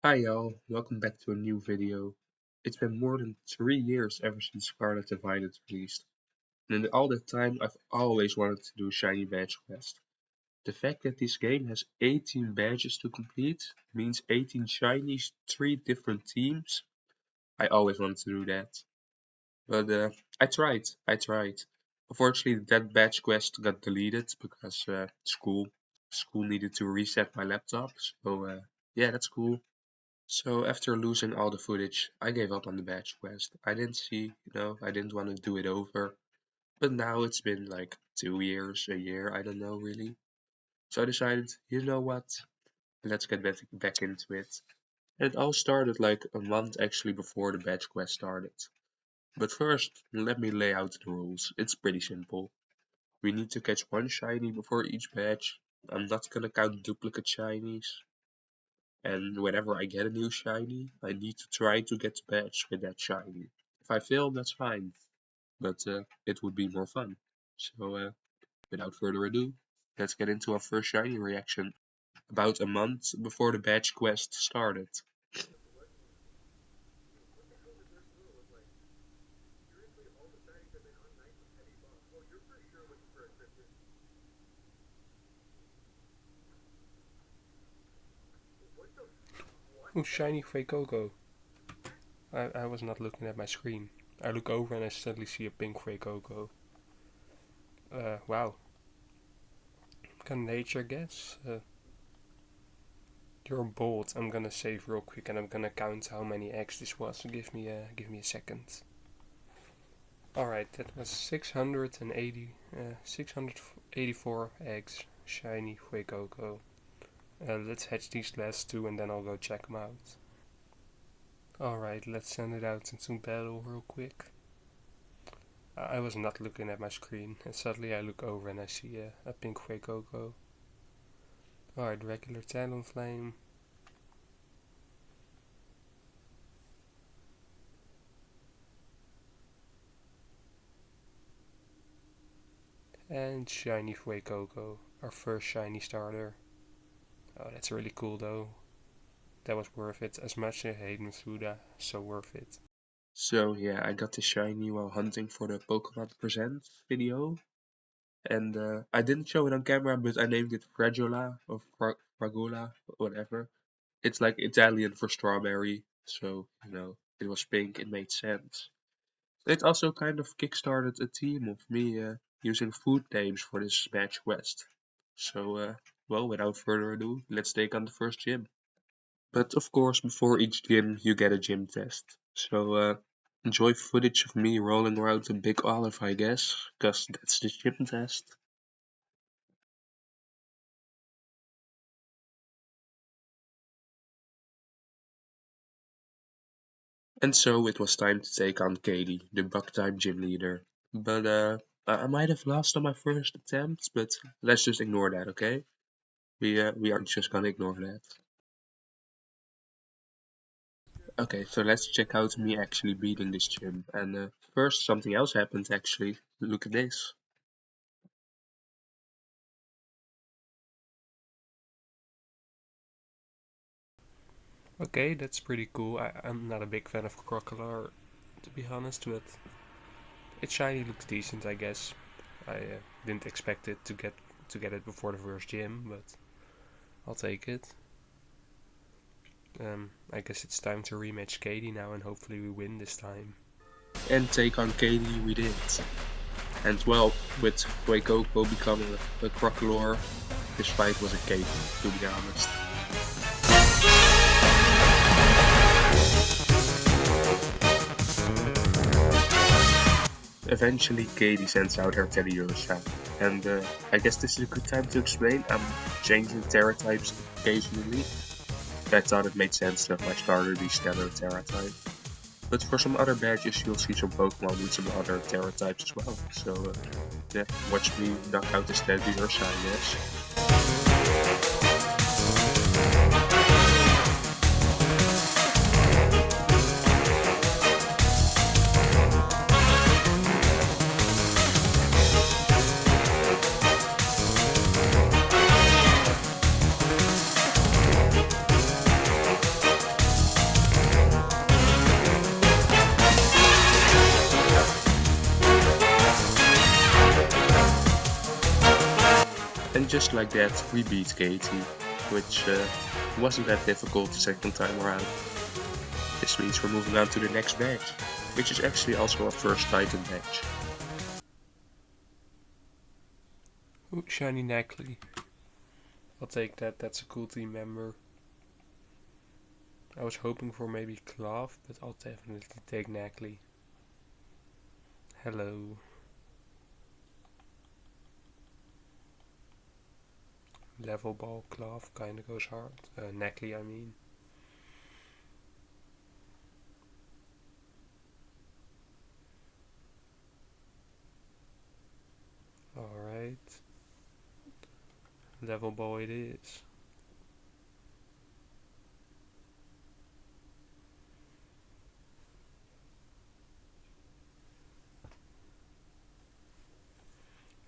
Hi y'all, welcome back to a new video. It's been more than 3 years ever since Scarlet and Violet released, and in all that time I've always wanted to do a shiny badge quest. The fact that this game has 18 badges to complete means 18 shinies, 3 different teams. I always wanted to do that. But I tried. Unfortunately that badge quest got deleted because school needed to reset my laptop, so yeah, that's cool. So after losing all the footage, I gave up on the badge quest. I didn't see, I didn't want to do it over. But now it's been like 2 years, a year, I don't know really. So I decided, you know what? Let's get back into it. And it all started like a month actually before the badge quest started. But first, let me lay out the rules. It's pretty simple. We need to catch one shiny before each badge. I'm not gonna count duplicate shinies. And whenever I get a new shiny, I need to try to get the badge with that shiny. If I fail, that's fine, but it would be more fun. So without further ado, let's get into our first shiny reaction. About a month before the badge quest started. Oh, shiny Fuecoco. I was not looking at my screen. I look over and I suddenly see a pink Fuecoco. Wow. Kind of nature, I guess. You're bold. I'm gonna save real quick and I'm gonna count how many eggs this was. So give me a second. Alright, that was 684 eggs. Shiny Fuecoco. Let's hatch these last two and then I'll go check them out. Alright, let's send it out into battle real quick. I was not looking at my screen, and suddenly I look over and I see a pink Fuecoco. Alright, regular Talonflame. And shiny Fuecoco, our first shiny starter. Oh, that's really cool though. That was worth it. As much as I hate Masuda, so worth it. So yeah, I got the shiny while hunting for the Pokemon Presents video. And I didn't show it on camera, but I named it Fragola or Fragola, whatever. It's like Italian for strawberry, so it was pink, it made sense. It also kind of kickstarted a team of me using food names for this badge quest. So well, without further ado, let's take on the first gym. But of course, before each gym, you get a gym test. So enjoy footage of me rolling around a big olive, I guess, because that's the gym test. And so it was time to take on Katie, the bug-type gym leader. But I might have lost on my first attempt, but let's just ignore that, okay? We are just gonna ignore that. Okay, so let's check out me actually beating this gym. And first, something else happened actually. Look at this. Okay, that's pretty cool. I'm not a big fan of Crocodile, to be honest, but its shiny looks decent, I guess. I didn't expect it to get it before the first gym, but I'll take it. I guess it's time to rematch Katie now, and hopefully we win this time. And take on Katie we did. And well, with Fuecoco becoming a Crocolore, this fight was a cake, to be honest. Eventually, Katie sends out her Teddy Ursa, and I guess this is a good time to explain. I'm changing Terra types occasionally. I thought it made sense to have my starter be Stellar Terra type. But for some other badges, you'll see some Pokemon with some other Terra types as well. So yeah, watch me knock out this Teddy Ursa, I guess. just like that, we beat Katie, which wasn't that difficult the second time around. This means we're moving on to the next badge, which is actually also our first Titan badge. Ooh, shiny Neckley. I'll take that, that's a cool team member. I was hoping for maybe Clove, but I'll definitely take Neckley. Hello. Level ball, Clove kinda goes hard. Neckley, I mean. Alright. Level ball it is.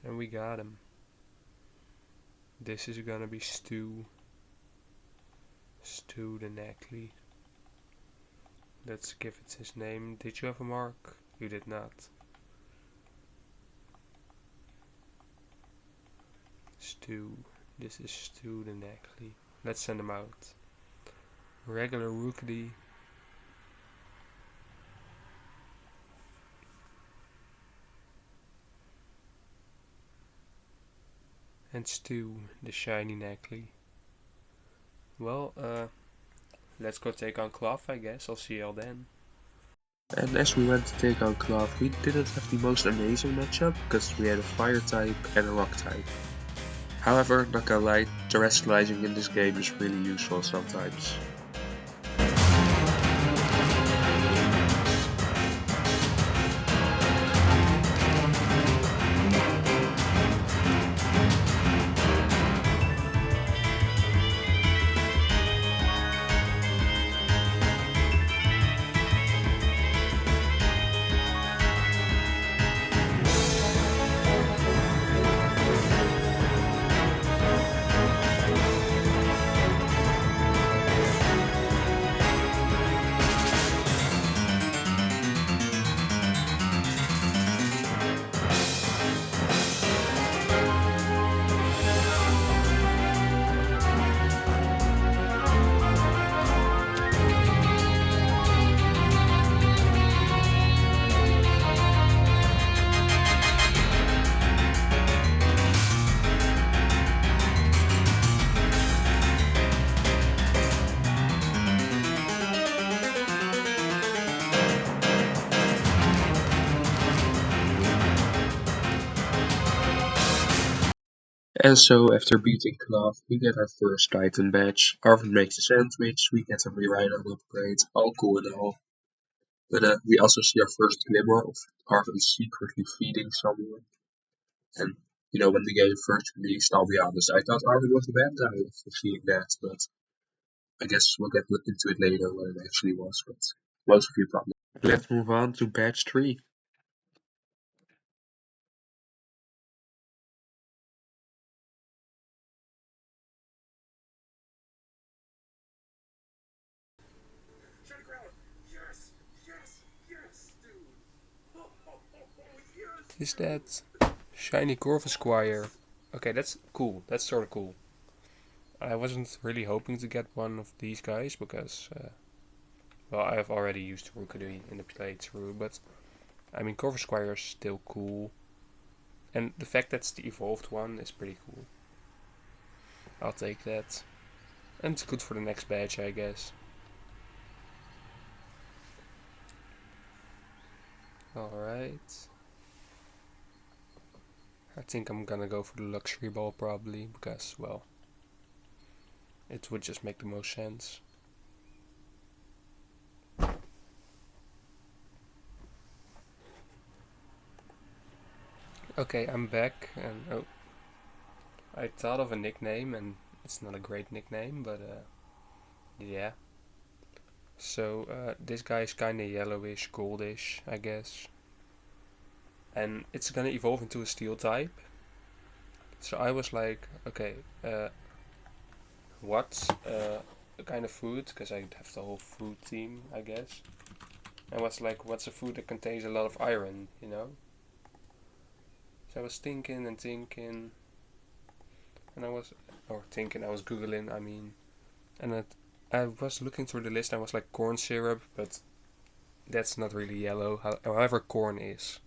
And we got him. This is gonna be Stu. Stu the Neckley. Let's give it his name. Did you have a mark? You did not. Stu. This is Stu the Neckley. Let's send him out. Regular Rookedy. And Stu the shiny Neckley. Well, let's go take on Clough, I guess. I'll see y'all then. And as we went to take on Clough, we didn't have the most amazing matchup because we had a fire type and a rock type. However, not gonna lie, terrestrializing in this game is really useful sometimes. And so, after beating Clough, we get our first Titan badge. Arven makes a sandwich, we get a rewrite on upgrade, all cool and all. But we also see our first glimmer of Arven secretly feeding someone. And, when the game first released, I'll be honest, I thought Arven was a bad guy for seeing that, but I guess we'll get looked into it later what it actually was, but most of you probably. Let's move on to badge 3. Is that shiny Corvusquire? Okay, that's cool. That's sort of cool. I wasn't really hoping to get one of these guys because, well, I have already used Rookedy in the playthrough, but I mean, Corvusquire is still cool. And the fact that's the evolved one is pretty cool. I'll take that. And it's good for the next badge, I guess. Alright. I think I'm gonna go for the luxury ball probably, because, well, it would just make the most sense. Okay, I'm back, and oh, I thought of a nickname, and it's not a great nickname, but yeah. So this guy is kinda yellowish, goldish, I guess. And it's gonna evolve into a steel type. So I was like, okay, what kind of food? Because I have the whole food team, I guess. And was like, what's a food that contains a lot of iron, So I was thinking and thinking. and I was googling. I mean, and I was looking through the list. I was like corn syrup, but that's not really yellow. However, corn is.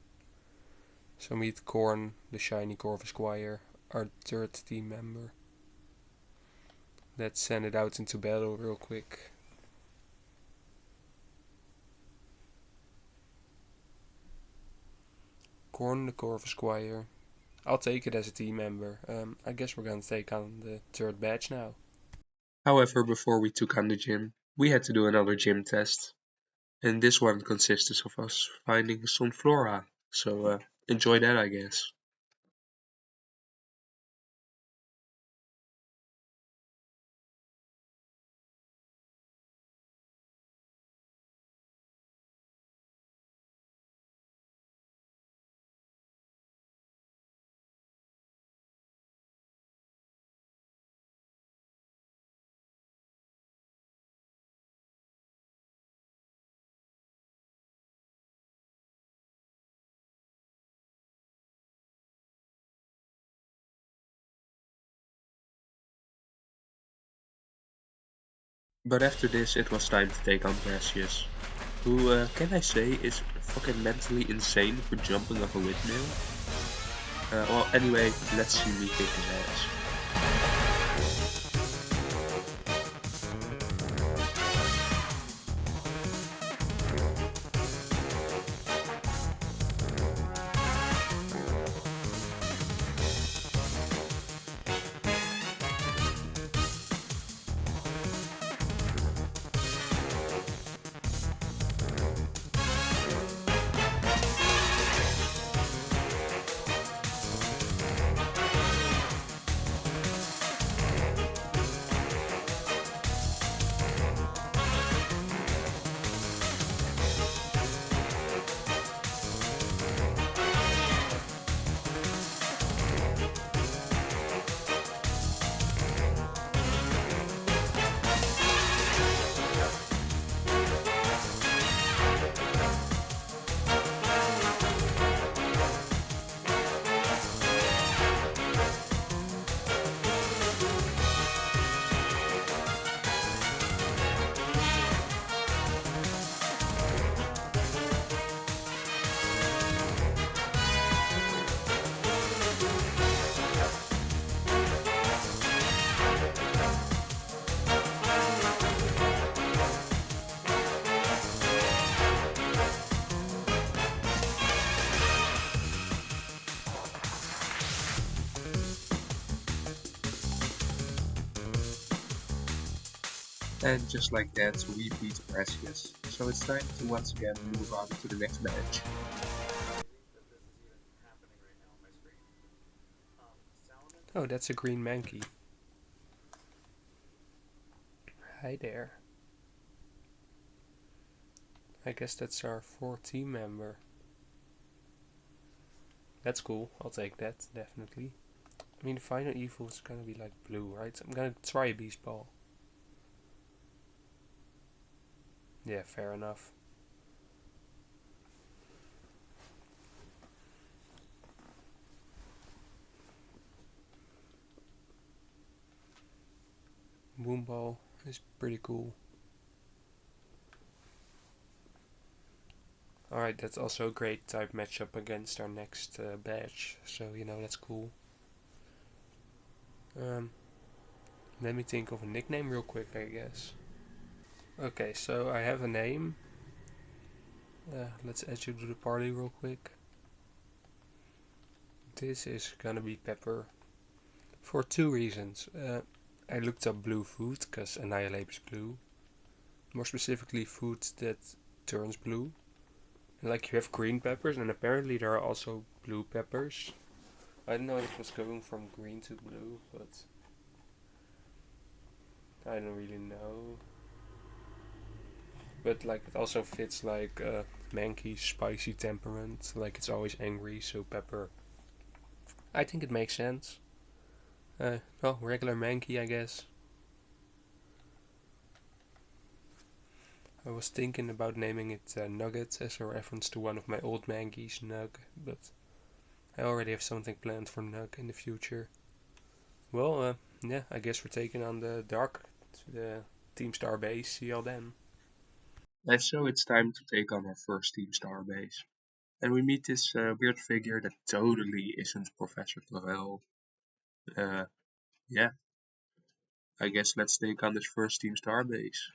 So meet Corn, the shiny Corvus Squire, our third team member. Let's send it out into battle real quick. Corn, the Corvus Squire. I'll take it as a team member. I guess we're gonna take on the third badge now. However, before we took on the gym, we had to do another gym test. And this one consisted of us finding some flora. So enjoy that, I guess. But after this, it was time to take on Gracious, who, can I say, is fucking mentally insane for jumping off a windmill. Well, anyway, let's see me kick his ass. And just like that, we beat Gracious. So it's time to once again move on to the next match. Oh, that's a green Mankey. Hi there. I guess that's our fourth team member. That's cool. I'll take that, definitely. I mean, the final evil is gonna be like blue, right? I'm gonna try a Beast Ball. Yeah, fair enough. Boomball is pretty cool. Alright, that's also a great type matchup against our next badge, so that's cool. Let me think of a nickname real quick, I guess. Okay, so I have a name. Let's add you to the party real quick. This is gonna be Pepper. For two reasons. I looked up blue food, because Annihilate is blue. More specifically, food that turns blue. And like you have green peppers, and apparently there are also blue peppers. I don't know if it was going from green to blue, but I don't really know. But like it also fits like Mankey's spicy temperament. Like it's always angry, so pepper. I think it makes sense. Well, regular Mankey, I guess. I was thinking about naming it Nugget as a reference to one of my old Mankeys, Nug, but I already have something planned for Nug in the future. Well, yeah, I guess we're taking on the Dark, the Team Star base. See y'all then. And so it's time to take on our first Team Star base. And we meet this weird figure that totally isn't Professor Clavel. Uh, yeah, I guess let's take on this first Team Star base.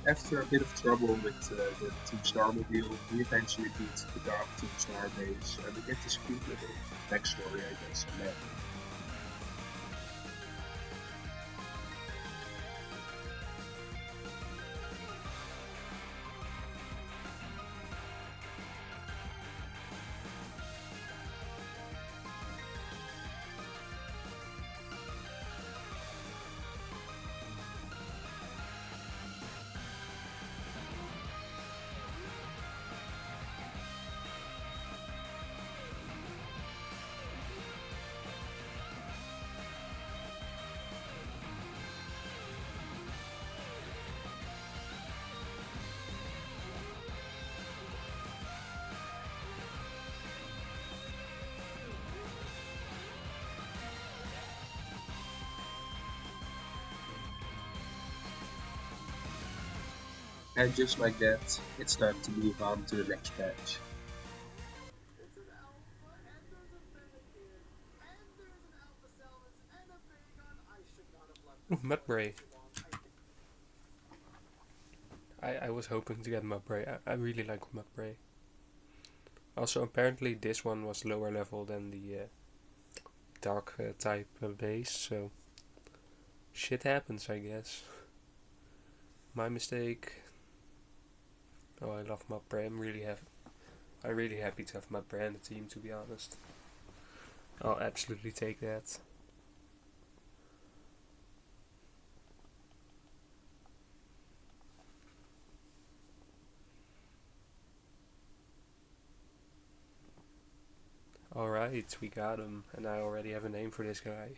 After a bit of trouble with the Team Star mobile, we eventually beat the Dark Team Star base, and we get this cute little backstory, I guess, on that. And just like that, it's time to move on to the next patch. Ooh, Mudbray. I was hoping to get Mudbray. I really like Mudbray. Also, apparently this one was lower level than the dark type base, so shit happens, I guess. My mistake. Oh, I love Mudbray. I'm really happy to have Mudbray in the team, to be honest. I'll absolutely take that. Alright. Alright, we got him, and I already have a name for this guy.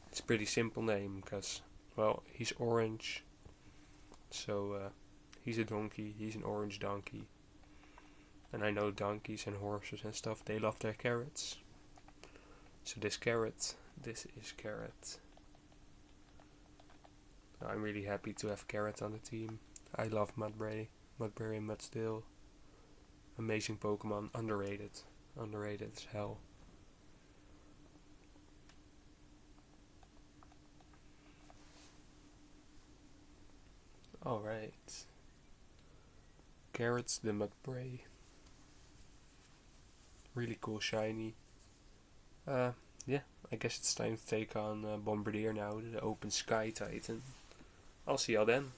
It's a pretty simple name, because, well, he's orange, so he's a donkey, he's an orange donkey. And I know donkeys and horses and stuff, they love their carrots. So this is Carrot. I'm really happy to have Carrot on the team. I love Mudbray and Mudstill. Amazing Pokemon, underrated as hell. Alright. Carrot's the Mudbray. Really cool shiny. Yeah, I guess it's time to take on Bombardier now, the open sky titan. I'll see y'all then.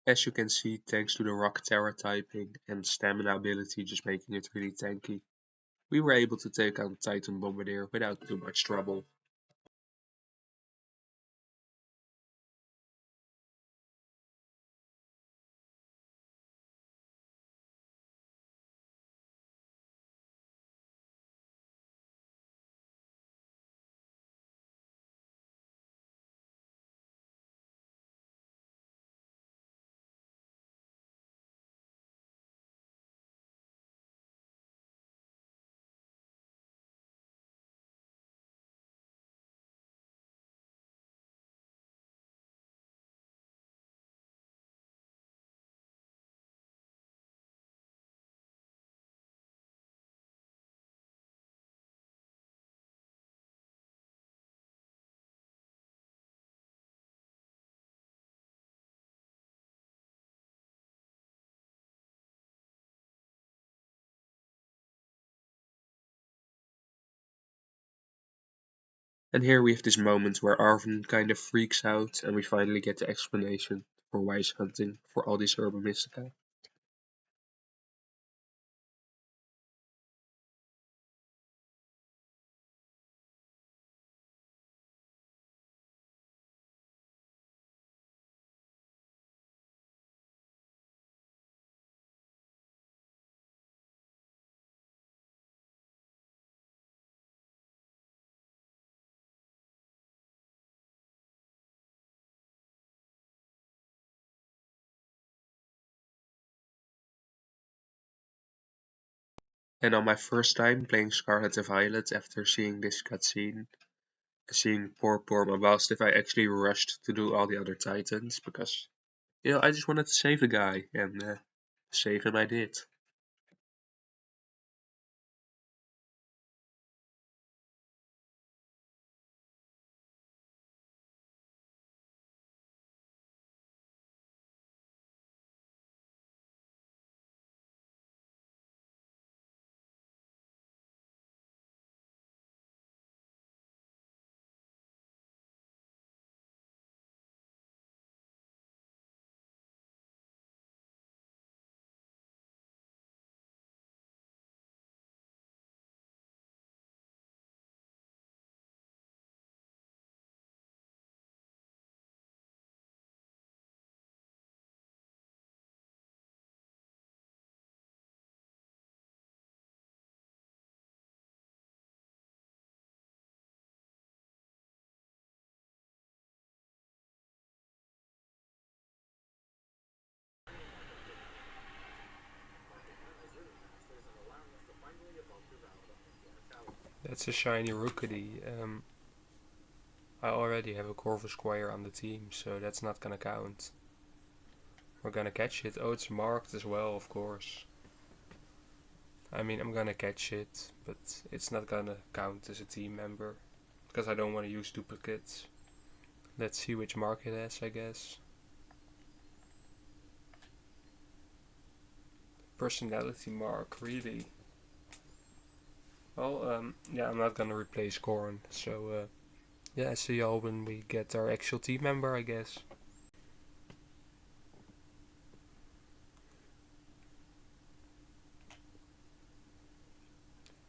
As you can see, thanks to the Rock Terra typing and stamina ability just making it really tanky, we were able to take on Titan Bombardier without too much trouble. And here we have this moment where Arven kind of freaks out and we finally get the explanation for why he's hunting for all these Urban Mystica. And on my first time playing Scarlet and Violet after seeing this cutscene, seeing poor Mabastif, I actually rushed to do all the other Titans because, I just wanted to save a guy, and save him I did. That's a shiny Rookity. I already have a Corvus Squire on the team, so that's not gonna count. We're gonna catch it. Oh, it's marked as well, of course. I mean, I'm gonna catch it, but it's not gonna count as a team member because I don't want to use duplicates. Let's see which mark it has, I guess. Personality mark, really? Well, yeah, I'm not gonna replace Corn, so yeah, see y'all when we get our actual team member, I guess.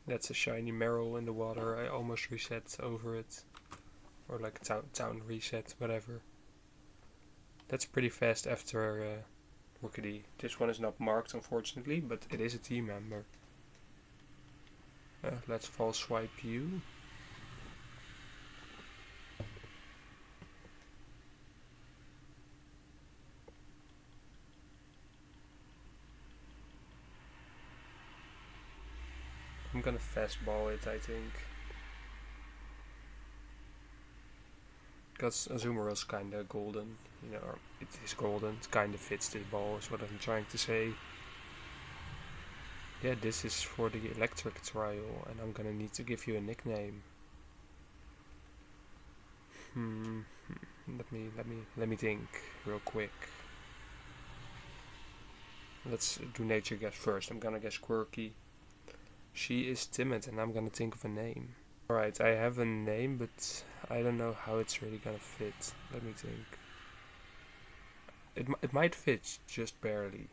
That's a shiny Meryl in the water. I almost reset over it. Or like town reset, whatever. That's pretty fast after Rookity. This one is not marked, unfortunately, but it is a team member. Let's false swipe you. I'm gonna fastball it, I think. Because Azumarill's kinda golden. You know, it is golden. It kinda fits this ball, is what I'm trying to say. Yeah, this is for the electric trial, and I'm gonna need to give you a nickname. Hmm. Let me think real quick. Let's do nature guess first. I'm gonna guess quirky. She is timid, and I'm gonna think of a name. Alright, I have a name, but I don't know how it's really gonna fit. Let me think. It might fit, just barely.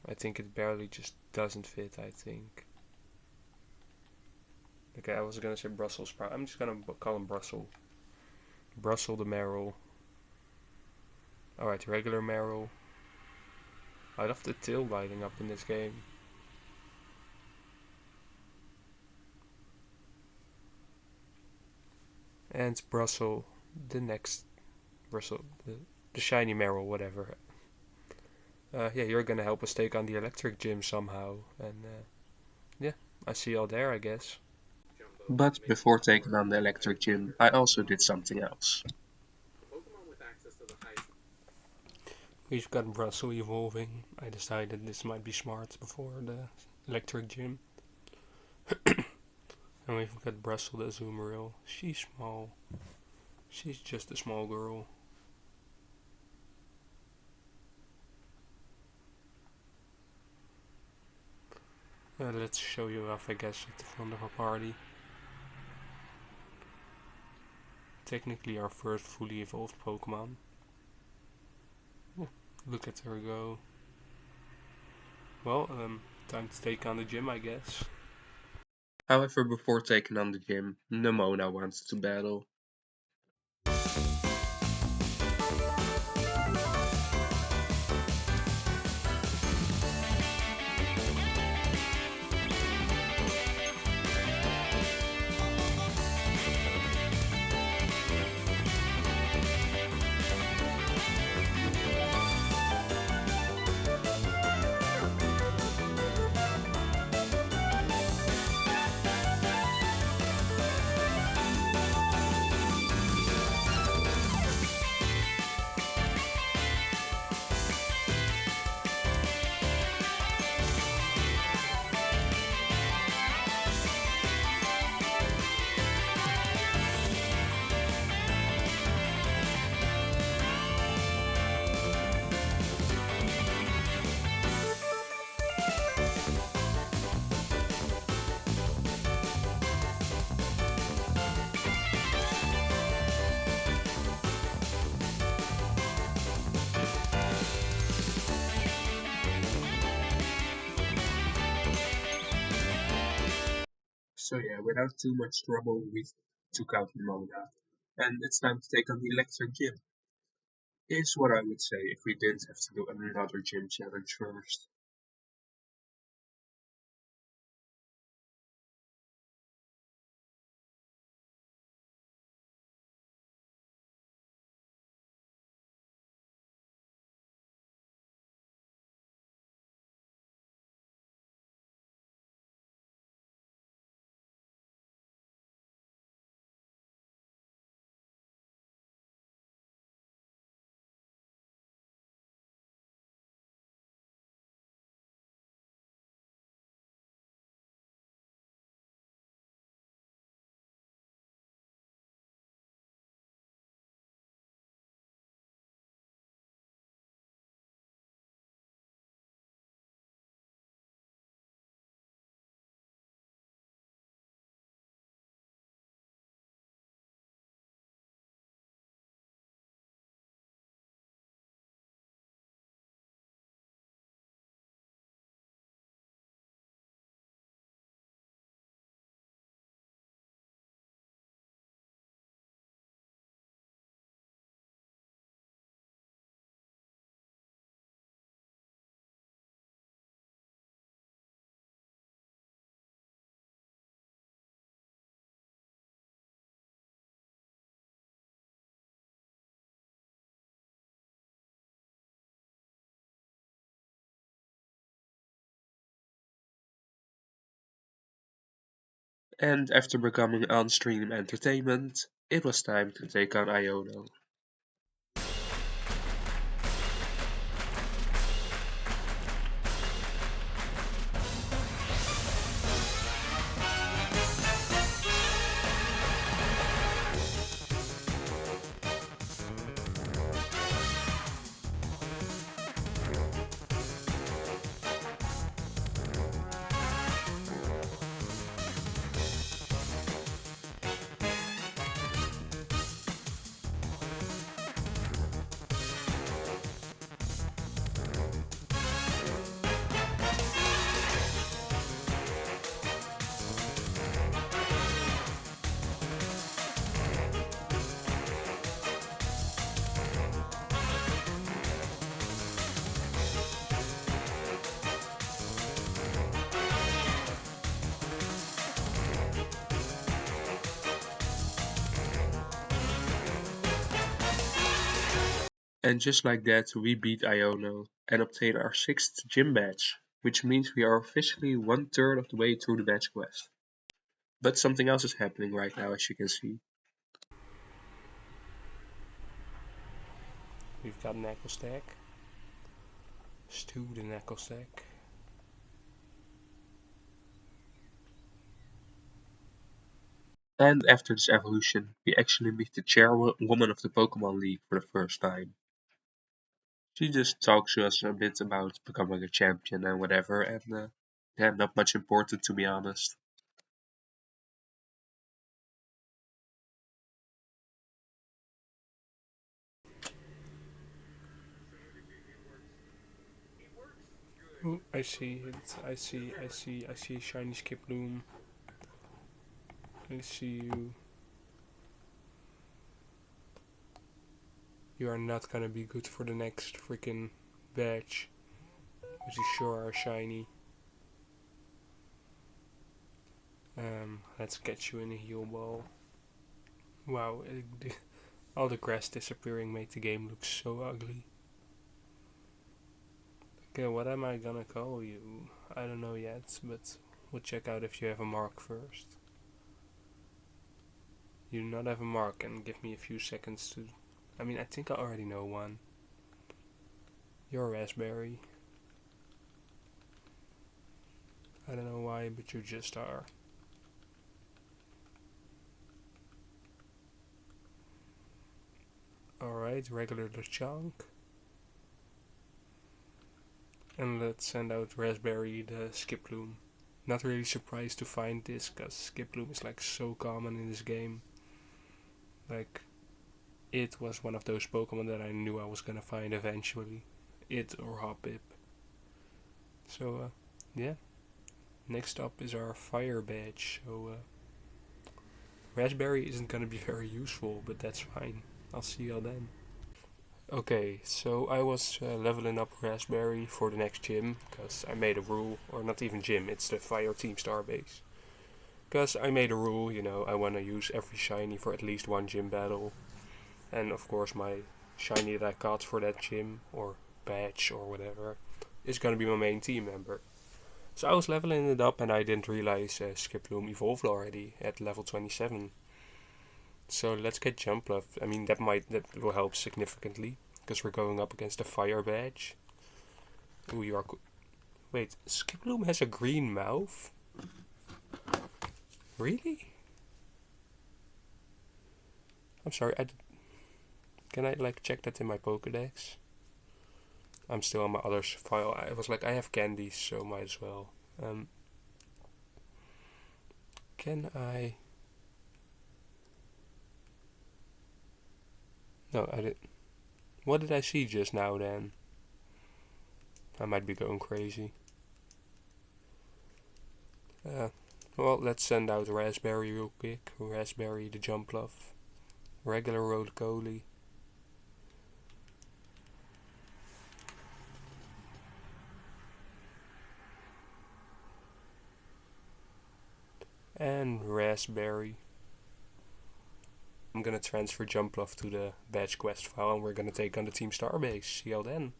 I think it barely just doesn't fit, I think. Okay, I was gonna say Brussels sprout. I'm just gonna call him Brussels. Brussels the Meryl. Alright, regular Meryl. I love the tail lighting up in this game. And Brussels, the next Brussels, the shiny Meryl, whatever. Yeah, you're gonna help us take on the electric gym somehow, and yeah, I see y'all there, I guess. But before taking on the electric gym, I also did something else. We've got Brussels evolving. I decided this might be smart before the electric gym. And we've got Brussels the Azumarill. She's small. She's just a small girl. Let's show you off, I guess, at the front of our party. Technically our first fully evolved Pokemon. Look at her go. Well, time to take on the gym, I guess. However, before taking on the gym, Nemona wants to battle. So yeah, without too much trouble, we took out Nemona. And it's time to take on the electric gym. Is what I would say if we didn't have to do another gym challenge first. And after becoming on-stream entertainment, it was time to take on Iono. And just like that, we beat Iono and obtained our 6th gym badge, which means we are officially 1/3 of the way through the badge quest. But something else is happening right now, as you can see. We've got an echo stack. Stewed an echo stack. And after this evolution, we actually meet the chairwoman of the Pokémon League for the first time. She just talks to us a bit about becoming a champion and whatever, and yeah, not much important to be honest. Ooh, I see it. I see shiny Skiploom. I see you. You are not gonna be good for the next freaking badge, which you sure are shiny. Let's get you in a heal ball. Wow, all the grass disappearing made the game look so ugly. Okay, what am I gonna call you? I don't know yet, but we'll check out if you have a mark first. You do not have a mark, and give me a few seconds to. I mean, I think I already know one. You're a raspberry. I don't know why, but you just are. Alright, regular Lechonk. And let's send out Raspberry the Skiploom. Not really surprised to find this, because Skiploom is like so common in this game. Like, it was one of those Pokemon that I knew I was gonna find eventually. It or Hoppip. So, yeah. Next up is our Fire Badge. So, Raspberry isn't gonna be very useful, but that's fine. I'll see y'all then. Okay, so I was leveling up Raspberry for the next gym, because I made a rule, or not even gym, it's the Fire Team Starbase. Because I made a rule, you know, I want to use every shiny for at least one gym battle. And of course my shiny that I got for that gym, or badge, or whatever, is going to be my main team member. So I was leveling it up and I didn't realize Skiploom evolved already at level 27. So let's get Jumpluff. I mean, that will help significantly, because we're going up against a Fire Badge. Ooh, you are wait, Skiploom has a green mouth? Really? I'm sorry, can I like check that in my Pokedex? I'm still on my other file. I was like, I have candies, so might as well. Can I? No, I did. What did I see just now then? I might be going crazy. Well, let's send out Raspberry real quick. Raspberry the Jumpluff. Regular Roly-Poly. And Raspberry. I'm gonna transfer Jumpluff to the badge quest file and we're gonna take on the Team Starbase. See y'all then.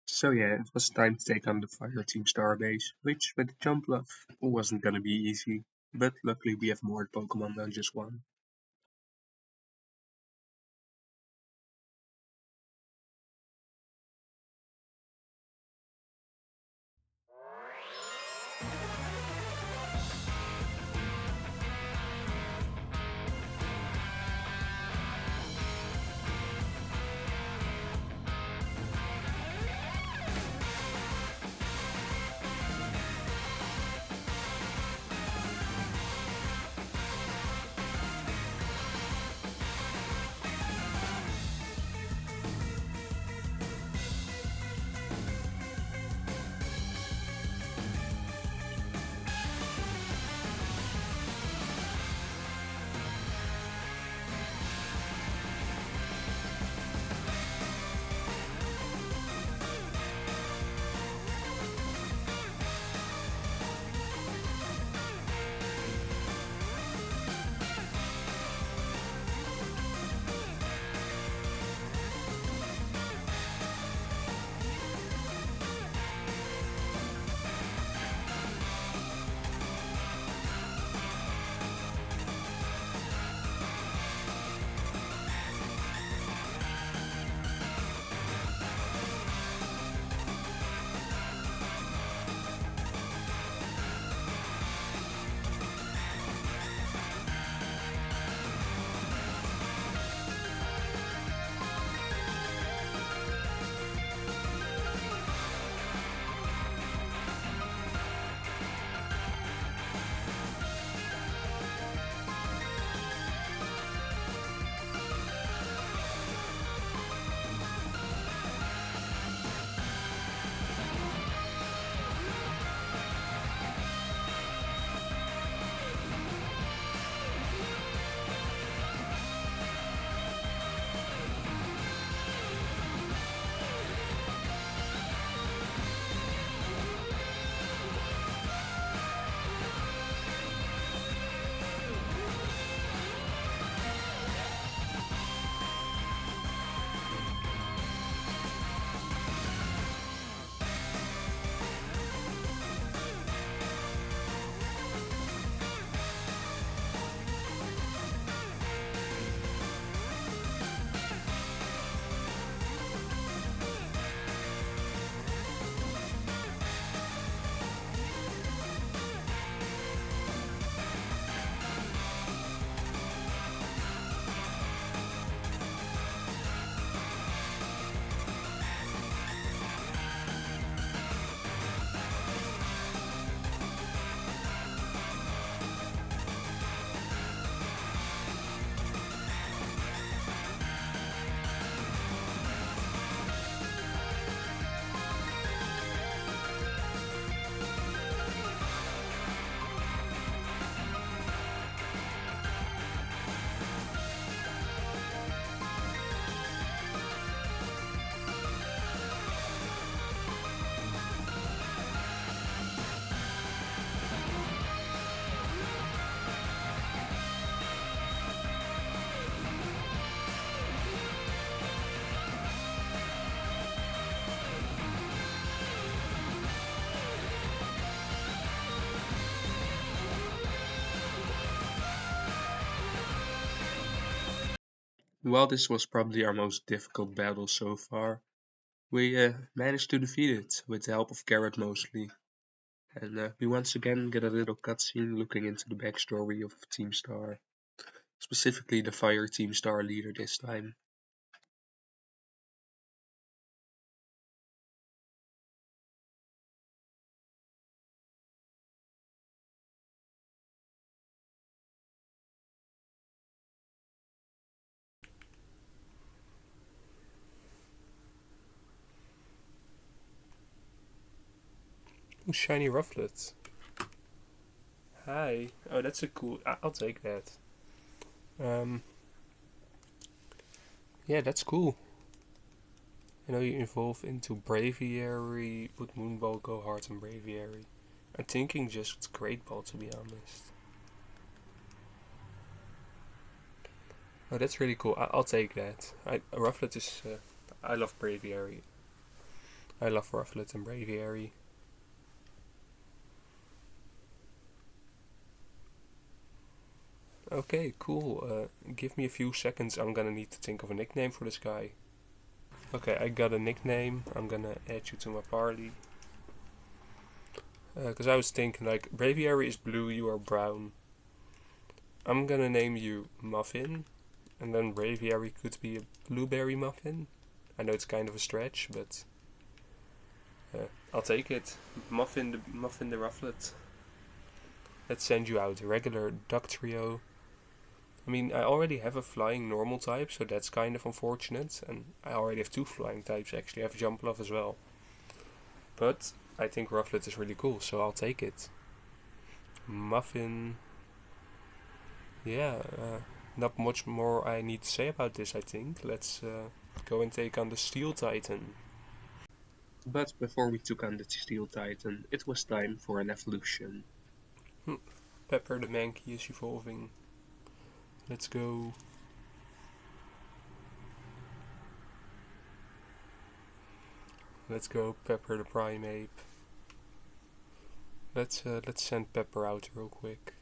So yeah, it was time to take on the Fire Team Starbase, which with Jumpluff wasn't gonna be easy. but luckily we have more Pokemon than just one. While this was probably our most difficult battle so far, we managed to defeat it with the help of Garrett mostly. And we once again get a little cutscene looking into the backstory of Team Star, specifically the Fire Team Star leader this time. Ooh, shiny rufflets. Hi. Oh, that's a cool. I'll take that. Um, yeah, that's cool. I know you evolve into Braviary, would Moonball go hard on Braviary? I'm thinking just Great Ball, to be honest. Oh, that's really cool. I'll take that. Rufflet is. I love Braviary. I love Rufflet and Braviary. Okay, cool. Give me a few seconds. I'm gonna need to think of a nickname for this guy. Okay, I got a nickname. I'm gonna add you to my party. Because I was thinking, like, Braviary is blue, you are brown. I'm gonna name you Muffin, and then Braviary could be a blueberry muffin. I know it's kind of a stretch, but I'll take it. Muffin the Rufflet. Let's send you out. A regular duck trio. I mean, I already have a flying normal type, so that's kind of unfortunate. And I already have two flying types, actually. I have Jumpluff as well. But I think Rufflet is really cool, so I'll take it. Muffin. Yeah, not much more I need to say about this, I think. Let's go and take on the Steel Titan. But before we took on the Steel Titan, it was time for an evolution. Pepper the Mankey is evolving. Let's go. Let's go, Pepper the Primeape. Let's send Pepper out real quick.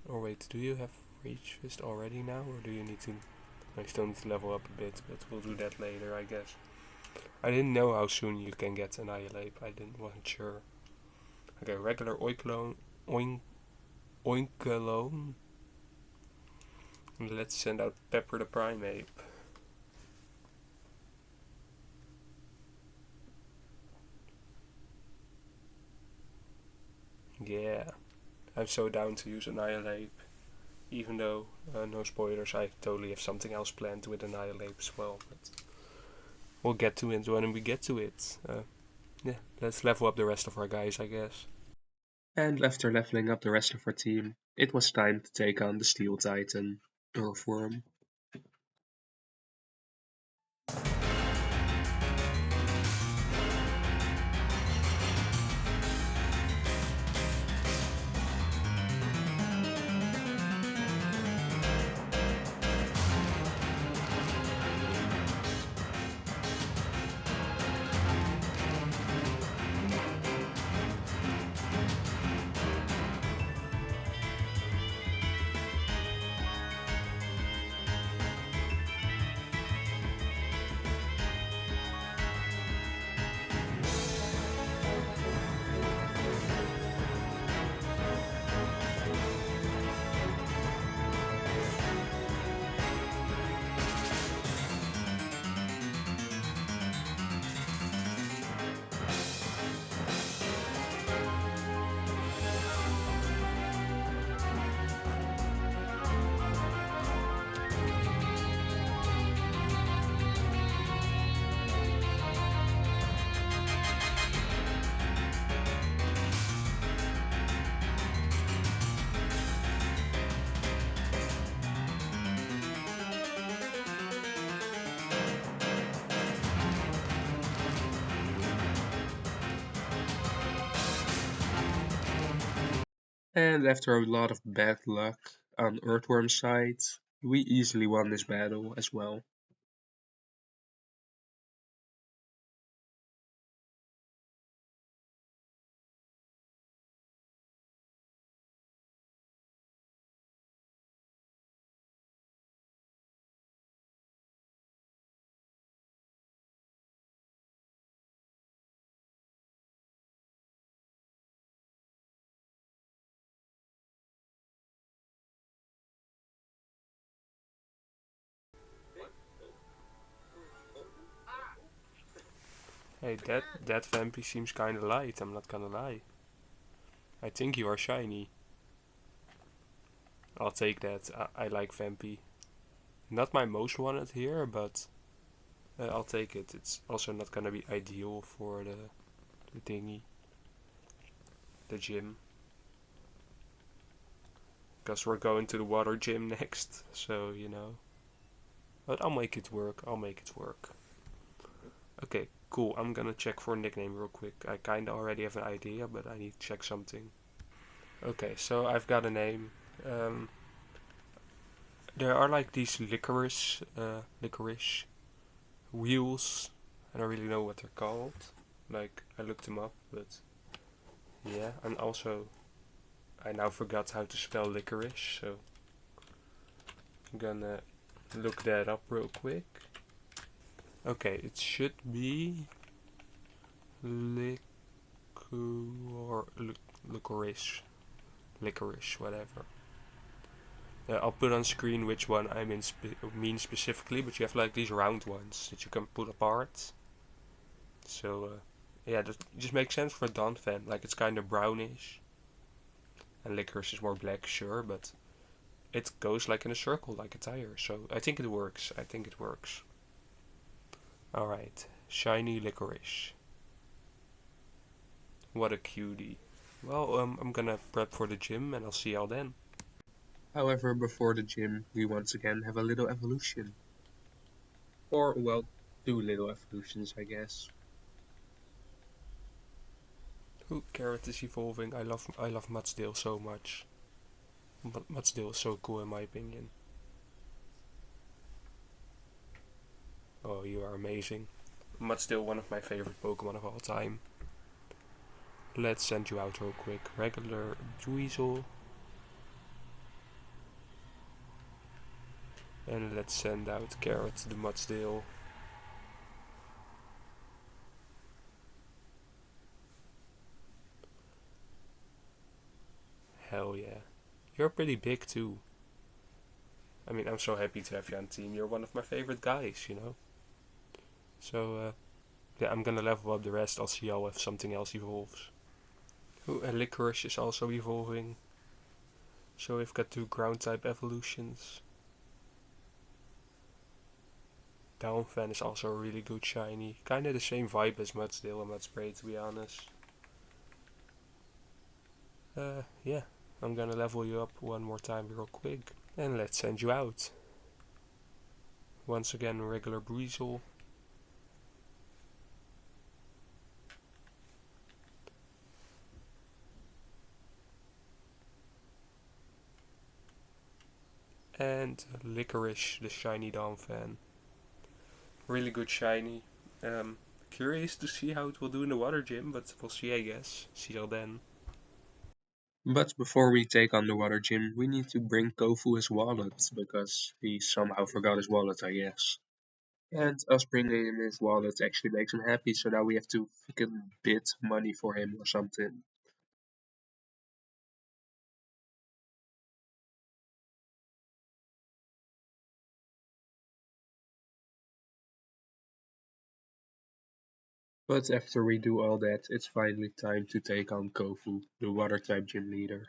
Or wait, do you have Rage Fist already now, or do you need to? I still need to level up a bit, but we'll do that later, I guess. I didn't know how soon you can get Annihilate. Wasn't sure. Okay, regular Oinkologne. Oinkologne. Let's send out Pepper the Primeape. Yeah, I'm so down to use Annihilate. Even though, no spoilers, I totally have something else planned with Annihilate as well. But we'll get to it when we get to it. Yeah, let's level up the rest of our guys, I guess. And after leveling up the rest of our team, it was time to take on the Steel Titan, Earthworm. And after a lot of bad luck on Earthworm's side, we easily won this battle as well. Hey, that Vampy seems kinda light, I'm not gonna lie. I think you are shiny. I'll take that. I like Vampy. Not my most wanted here, but I'll take it. It's also not gonna be ideal for the thingy, the gym. Because we're going to the water gym next, so you know. But I'll make it work. I'll make it work. Okay, cool. I'm gonna check for a nickname real quick. I kinda already have an idea, but I need to check something. Okay, so I've got a name. Um, there are like these licorice wheels. I don't really know what they're called. Like I looked them up, but yeah, and also I now forgot how to spell licorice, so I'm gonna look that up real quick. Okay, it should be licorice, whatever. I'll put on screen which one I mean specifically, but you have like these round ones that you can pull apart. So yeah, that just makes sense for a Donphan. Like it's kind of brownish, and licorice is more black, sure, but it goes like in a circle, like a tire. So I think it works. Alright, shiny licorice. What a cutie. Well, I'm gonna prep for the gym and I'll see y'all then. However, before the gym, we once again have a little evolution. Or, well, two little evolutions, I guess. Ooh, Carrot is evolving. I love Mudsdale so much. Mudsdale is so cool in my opinion. Oh, you are amazing. Mudsdale, one of my favorite Pokemon of all time. Let's send you out real quick. Regular Dweezil. And let's send out Carrot the Mudsdale. Hell yeah. You're pretty big too. I mean, I'm so happy to have you on the team. You're one of my favorite guys, you know? So, yeah, I'm gonna level up the rest. I'll see y'all if something else evolves. Ooh, and Licorice is also evolving. So we've got two ground type evolutions. Downfan is also a really good shiny. Kinda the same vibe as Mudsdale and Mudspray, to be honest. Yeah, I'm gonna level you up one more time real quick. And let's send you out. Once again, regular Breezel. And Licorice, the shiny Downfan. Really good shiny. Curious to see how it will do in the water gym, but we'll see, I guess. See you then. But before we take on the water gym, we need to bring Kofu his wallet, because he somehow forgot his wallet, I guess. And us bringing him his wallet actually makes him happy, so now we have to fucking bid money for him or something. But after we do all that, it's finally time to take on Kofu, the water type gym leader.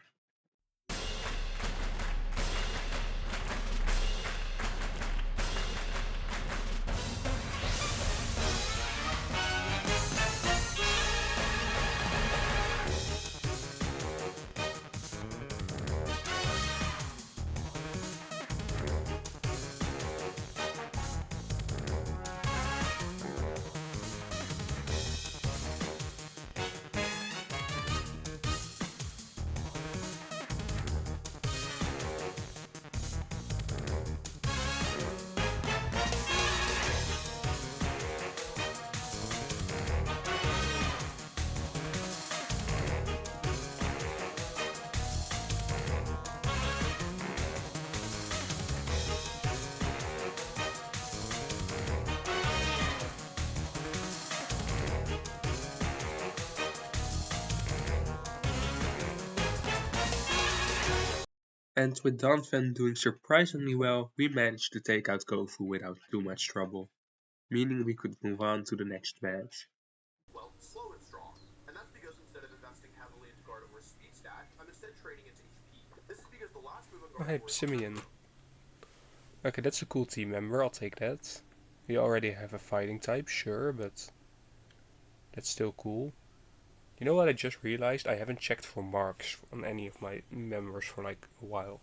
And with Donphan doing surprisingly well, we managed to take out Kofu without too much trouble, meaning we could move on to the next match. Well, slow and strong. And that's because instead of investing heavily into Gardevoir's speed stat, I'm instead trading into HP. This is because the last move on Hey, Gardevoir... Simeon. Okay, that's a cool team member, I'll take that. We already have a fighting type, sure, but that's still cool. You know what I just realized? I haven't checked for marks on any of my members for like a while.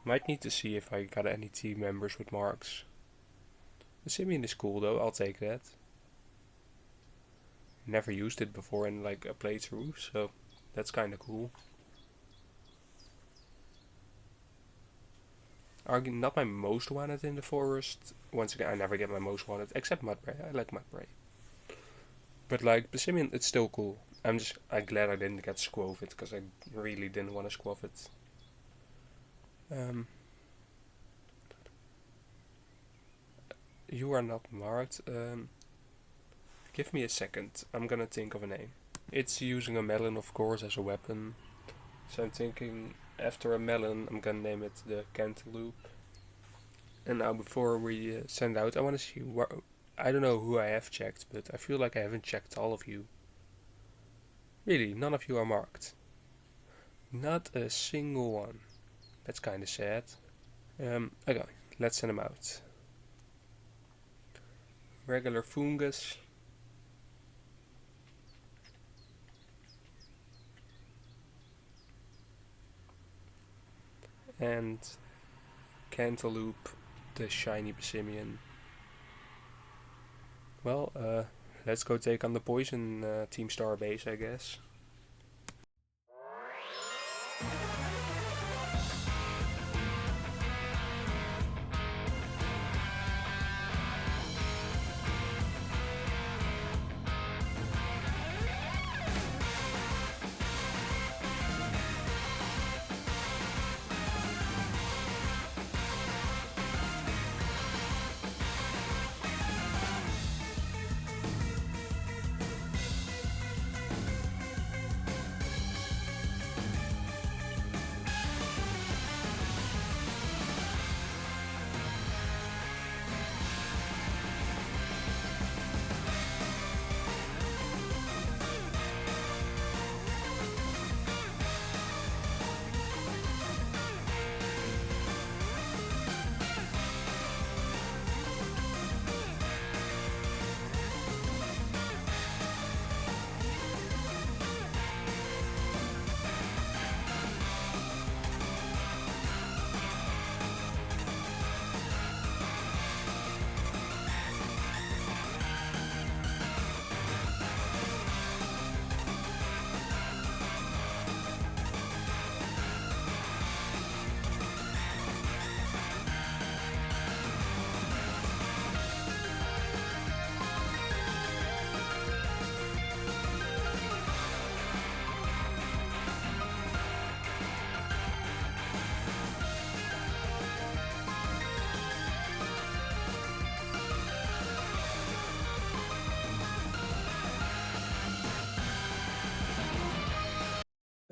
Might need to see if I got any team members with marks. The Simeon is cool though, I'll take that. Never used it before in like a playthrough, so that's kinda cool. Not my most wanted in the forest. Once again, I never get my most wanted, except Mudbray. I like Mudbray. But like, the Simeon, it's still cool. I'm glad I didn't get Squovid, because I really didn't want to Squovid. You are not marked. Give me a second. I'm gonna think of a name. It's using a melon, of course, as a weapon. So I'm thinking, after a melon, I'm gonna name it the Cantaloupe. And now, before we send out, I want to see what. I don't know who I have checked, but I feel like I haven't checked all of you. Really, none of you are marked. Not a single one. That's kind of sad. Okay, let's send them out. Regular fungus. And Cantaloupe, the shiny Basimian. Well, let's go take on the Poison Team Star base, I guess.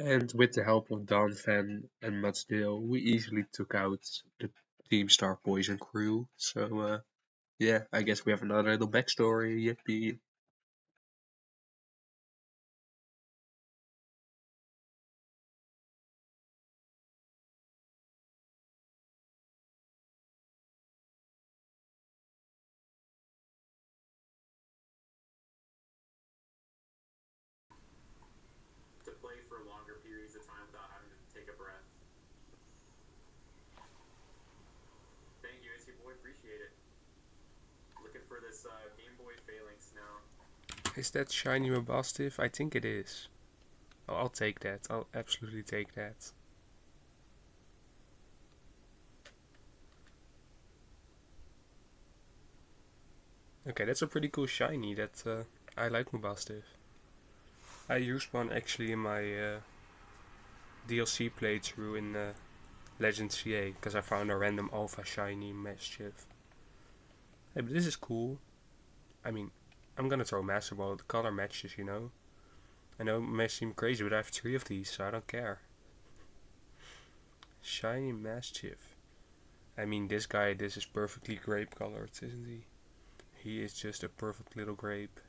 And with the help of Don Van and Mats Dale, we easily took out the Team Star Poison crew. So, yeah, I guess we have another little backstory. Yippee. To play for longer periods of time without having to take a breath. Thank you, it's your boy, appreciate it. Looking for this Game Boy Phalanx now. Is that shiny Mabastiff? I think it is. Oh, I'll take that. I'll absolutely take that. Okay, that's a pretty cool shiny. That I like Mabastiff. I used one actually in my DLC playthrough in Legend CA, because I found a random alpha shiny Mischief. Hey, but this is cool. I mean, I'm gonna throw Master Ball. The color matches, you know. I know it may seem crazy, but I have 3 of these, so I don't care. Shiny Mischief. I mean, this guy, this is perfectly grape colored, isn't he? He is just a perfect little grape.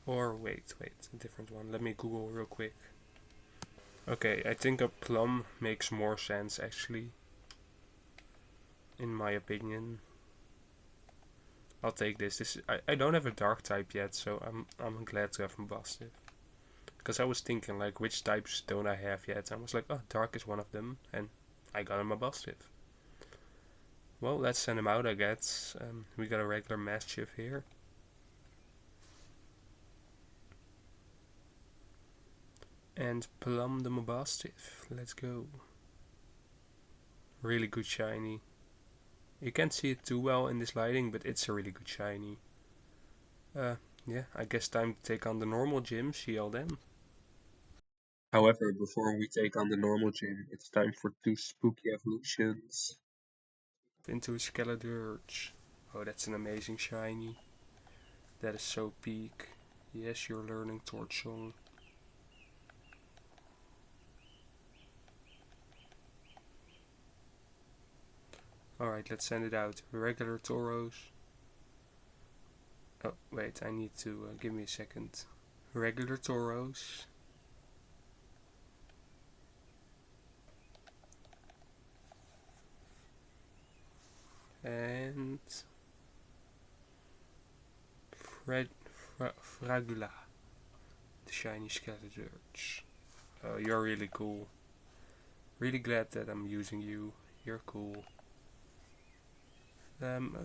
Or wait, a different one. Let me Google real quick. Okay, I think a plum makes more sense actually, in my opinion. I'll take this. I don't have a dark type yet, so I'm glad to have Mabastiff. Because I was thinking, like, which types don't I have yet? I was like, oh, dark is one of them, and I got a Mabastiff. Well, let's send him out, I guess. We got a regular Mischief here. And Plum the Mabastiff. Let's go. Really good shiny. You can't see it too well in this lighting, but it's a really good shiny. Yeah, I guess time to take on the normal gym, CL then. However, before we take on the normal gym, it's time for two spooky evolutions. Into Skeledirge. Oh, that's an amazing shiny. That is so peak. Yes, you're learning Torch Song. Alright, let's send it out. Regular Tauros. Oh, wait, I need to give me a second. Regular Tauros. And Fragula, the shiny Skeledirge. Oh, you're really cool. Really glad that I'm using you. You're cool.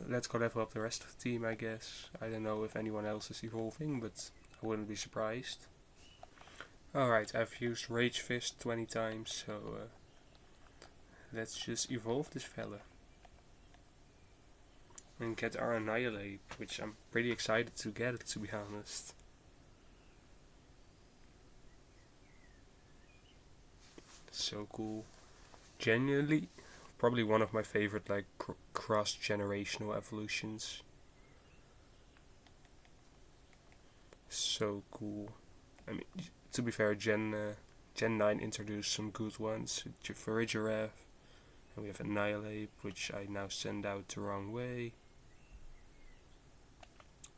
Let's go level up the rest of the team, I guess. I don't know if anyone else is evolving, but I wouldn't be surprised. Alright, I've used Rage Fist 20 times, so let's just evolve this fella. And get our Annihilate, which I'm pretty excited to get it, to be honest. So cool. Genuinely, probably one of my favorite like cross-generational evolutions. So cool. I mean, to be fair, Gen 9 introduced some good ones. Giraffe, and we have Annihilate, which I now send out the wrong way.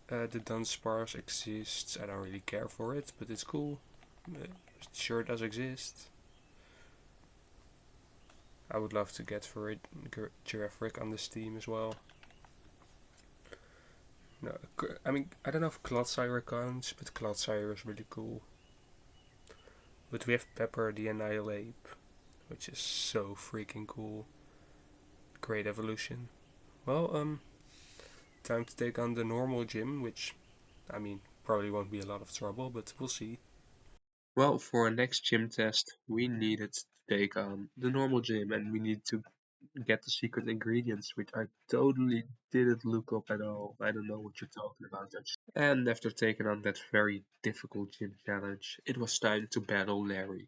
The Dunsparce exists. I don't really care for it, but it's cool. It sure does exist. I would love to get for it Giraffe on this team as well. No, I mean, I don't know if Clodsire counts, but Clodsire is really cool. But we have Pepper the Annihilate, which is so freaking cool. Great evolution. Well, time to take on the normal gym, which, I mean, probably won't be a lot of trouble, but we'll see. Well, for our next gym test, we needed to take on the normal gym and we need to get the secret ingredients, which I totally didn't look up at all. I don't know what you're talking about. And after taking on that very difficult gym challenge, it was time to battle Larry.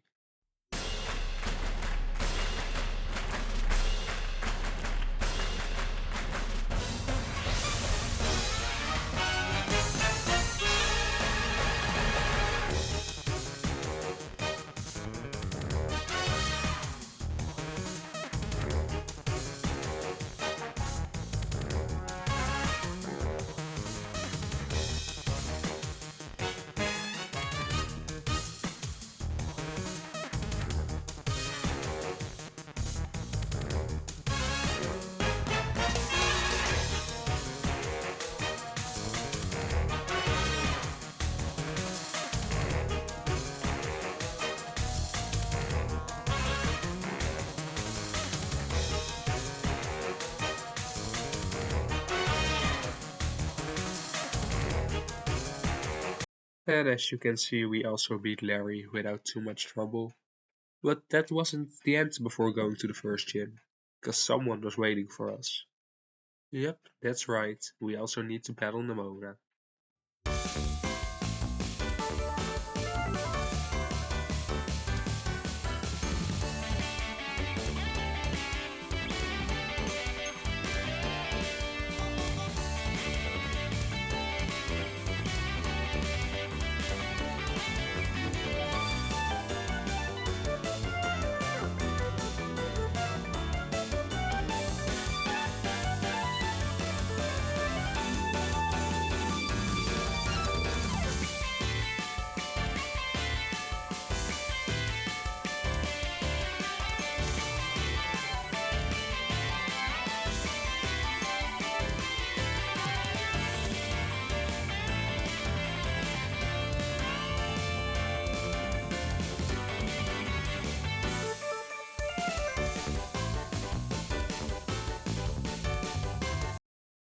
And as you can see, we also beat Larry without too much trouble. But that wasn't the end before going to the first gym, because someone was waiting for us. Yep, that's right, we also need to battle Nemona.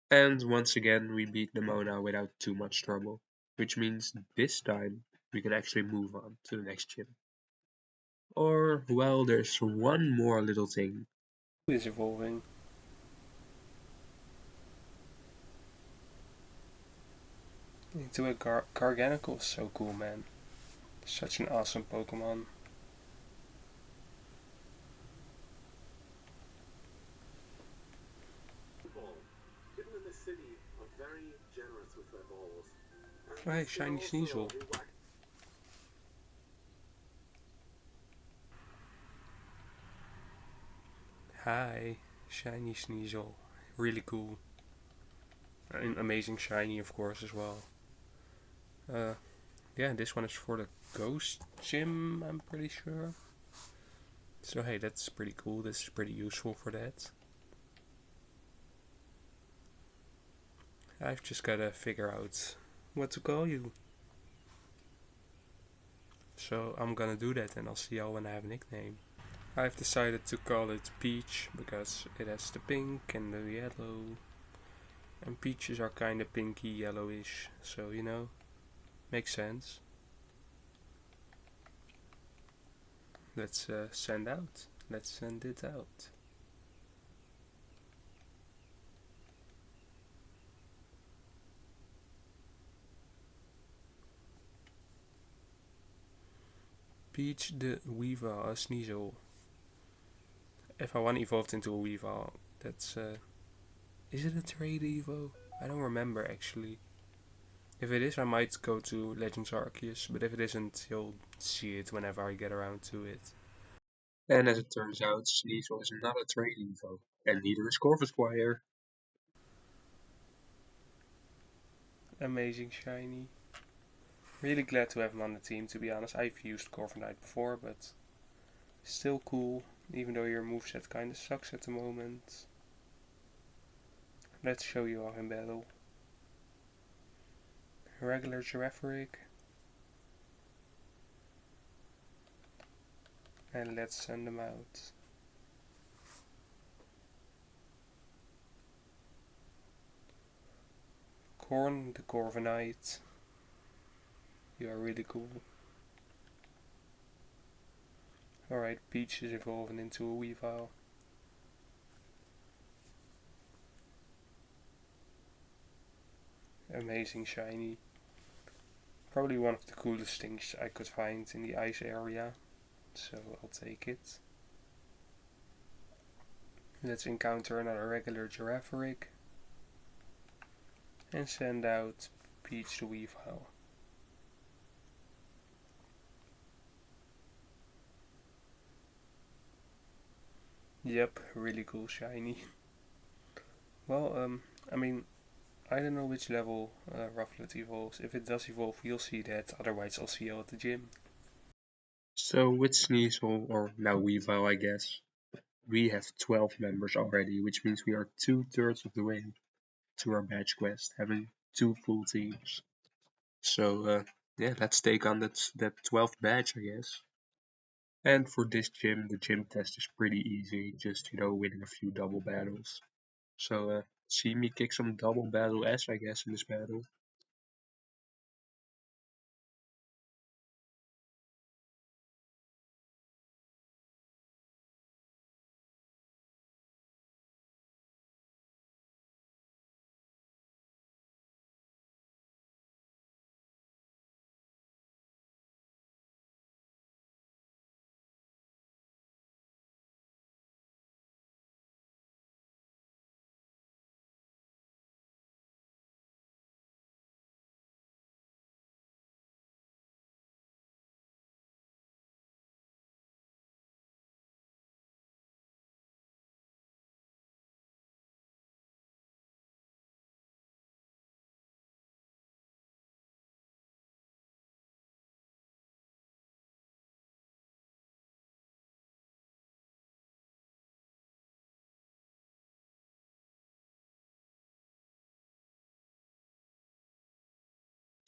And once again, we beat Nemona without too much trouble, which means this time we can actually move on to the next gym. Or, well, there's one more little thing. Who is evolving? into a Garganical is so cool, man. Such an awesome Pokemon. People in this city are very generous with their balls. Oh, hey, shiny Sneasel. Hi, shiny Sneasel. Really cool. An amazing shiny, of course, as well. Yeah, this one is for the Ghost Gym, I'm pretty sure. So hey, that's pretty cool. This is pretty useful for that. I've just gotta figure out what to call you. So I'm gonna do that and I'll see y'all when I have a nickname. I've decided to call it Peach because it has the pink and the yellow. And peaches are kinda pinky yellowish, so you know, makes sense. Let's send out. Let's send it out. Peach the Weavile, a Sneasel. If I want evolved into a Weavile, that's is it a trade evo? I don't remember actually. If it is, I might go to Legends Arceus, but if it isn't, you'll see it whenever I get around to it. And as it turns out, Sneasel is not a trade info, and neither is Corvusquire. Amazing shiny. Really glad to have him on the team, to be honest. I've used Corviknight before, but still cool, even though your moveset kinda sucks at the moment. Let's show you off in battle. Regular Giraffaric. And let's send them out. Corn the Corviknight. You are really cool. Alright, Peach is evolving into a Weavile. Amazing shiny. Probably one of the coolest things I could find in the ice area, so I'll take it. Let's encounter another regular Giraffaric and send out Peach the Weavile. Yep, really cool shiny. Well, I mean, I don't know which level Rufflet evolves. If it does evolve, you'll see that. Otherwise, I'll see you at the gym. So with Sneasel, or now Weavile I guess, we have 12 members already, which means we are 2/3 of the way to our badge quest, having 2 full teams. So yeah, let's take on that 12th badge, I guess. And for this gym, the gym test is pretty easy, just winning a few double battles. So see me kick some double battle ass, I guess, in this battle.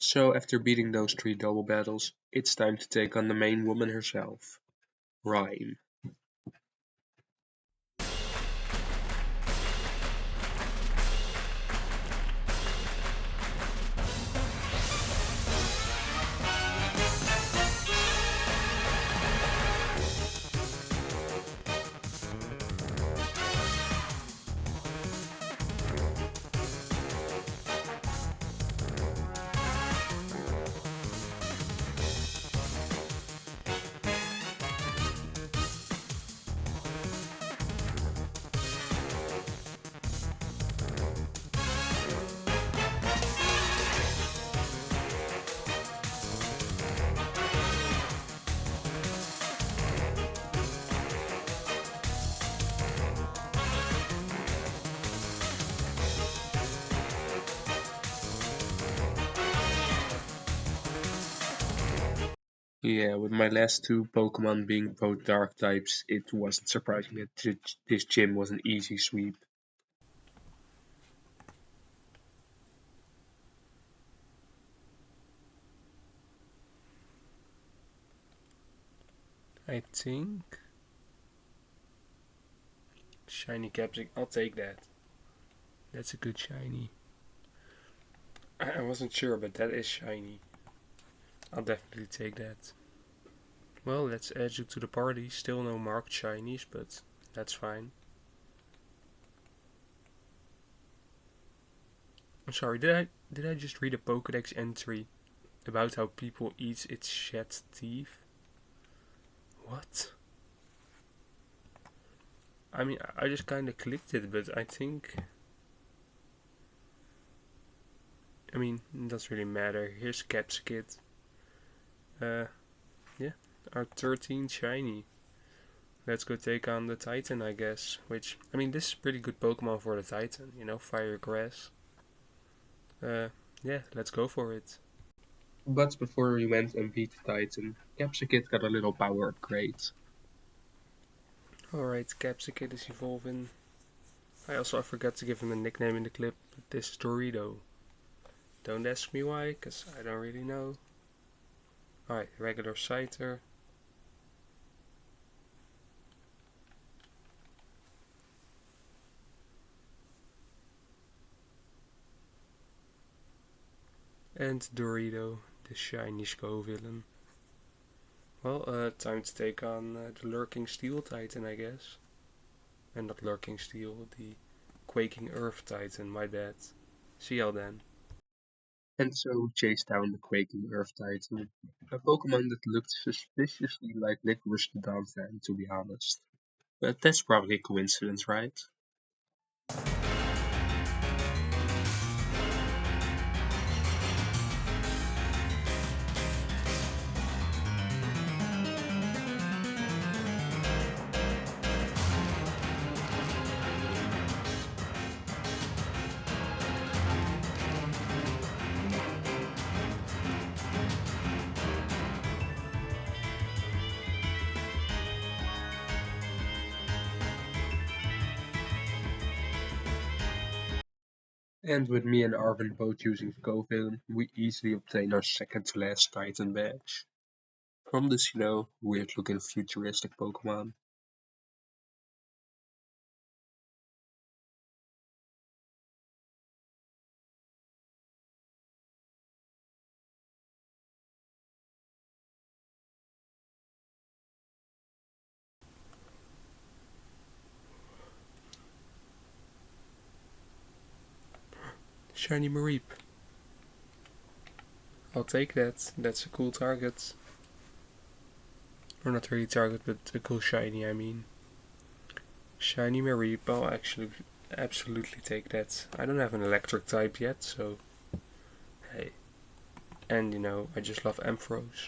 So after beating those 3 double battles, it's time to take on the main woman herself, Rhyme. Yeah, with my last two Pokemon being both dark types, it wasn't surprising that this gym was an easy sweep. I think shiny Capsic. I'll take that. That's a good shiny. I wasn't sure, but that is shiny. I'll definitely take that. Well, let's add you to the party. Still no marked shinies, but that's fine. I'm sorry, did I just read a Pokédex entry about how people eat its shed teeth? What? I mean, I just kind of clicked it, but I think. I mean, it doesn't really matter. Here's Capsicid. Uh, yeah, our 13th shiny. Let's go take on the Titan, I guess. Which, I mean, this is a pretty good Pokemon for the Titan, you know, Fire Grass. Yeah, let's go for it. But before we went and beat Titan, Capsicid got a little power upgrade. Alright, Capsicid is evolving. I forgot to give him a nickname in the clip, but this is Dorito. Don't ask me why, because I don't really know. Alright, regular Scyther. And Dorito, the shiny Sko villain. Well, time to take on the Lurking Steel Titan, I guess. And not Lurking Steel, the Quaking Earth Titan, my bad. See y'all then. And so we chased down the Quaking Earth Titan, a Pokemon that looked suspiciously like Licorice the Donphan, to be honest. But that's probably a coincidence, right? And with me and Arven both using Scoville, we easily obtained our second to last Titan badge. From this, weird looking futuristic Pokemon. Shiny Mareep. I'll take that. That's a cool target. Or not really target, but a cool shiny, I mean. Shiny Mareep, I'll actually absolutely take that. I don't have an electric type yet, so hey. And I just love Ampharos.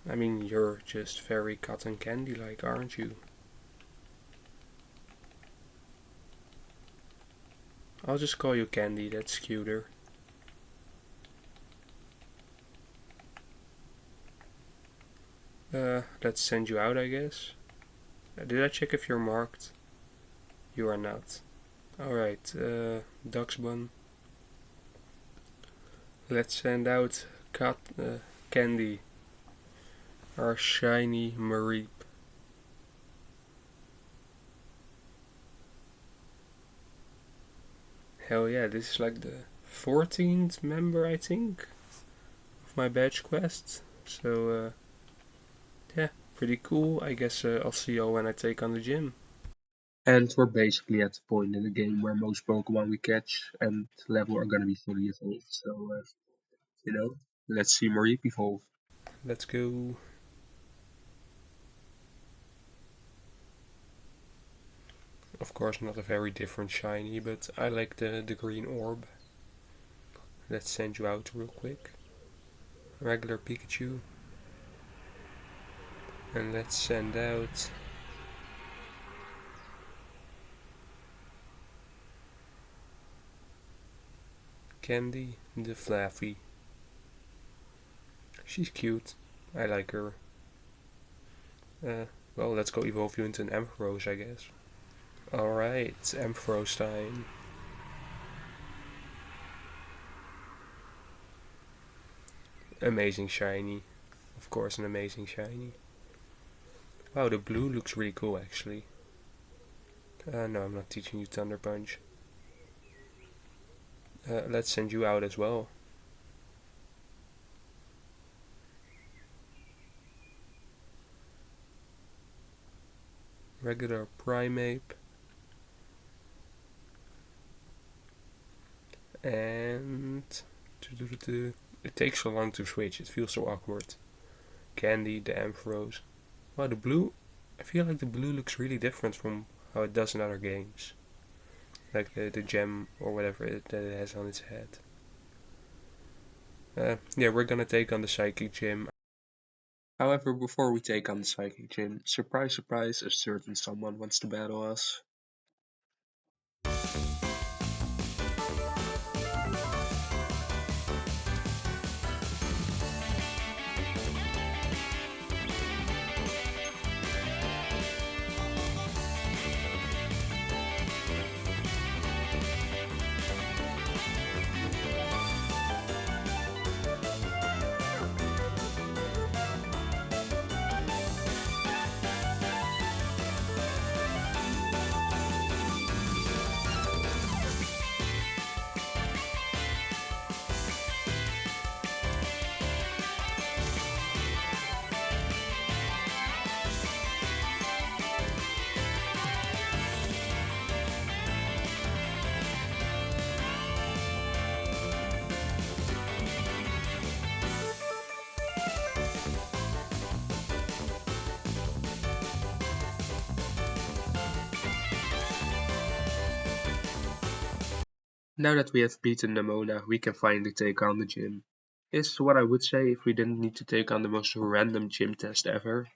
I mean, you're just very cotton candy like, aren't you? I'll just call you Candy, that's cuter. Let's send you out, I guess. Did I check if you're marked? You are not. Alright, Duxbun. Let's send out Candy, our shiny Mareep. Hell yeah, this is like the 14th member, I think, of my badge quest. So, yeah, pretty cool. I guess I'll see y'all when I take on the gym. And we're basically at the point in the game where most Pokemon we catch and level are gonna be fully evolved. So, let's see Mareep evolve. Let's go. Of course, not a very different shiny, but I like the green orb. Let's send you out real quick. Regular Pikachu. And let's send out Candy the Fluffy. She's cute. I like her. Well, let's go evolve you into an Ampharos, I guess. Alright, it's Ampharos time. Amazing shiny. Of course, an amazing shiny. Wow, the blue looks really cool actually. No, I'm not teaching you Thunder Punch. Let's send you out as well. Regular Primeape. And it takes so long to switch, it feels so awkward. Candy, the Ampharos. Wow, the blue, I feel like the blue looks really different from how it does in other games. Like the gem or whatever that it has on its head. Yeah, we're gonna take on the Psychic Gym. However, before we take on the Psychic Gym, surprise surprise, a certain someone wants to battle us. Now that we have beaten Nemona, we can finally take on the gym. Is what I would say if we didn't need to take on the most random gym test ever.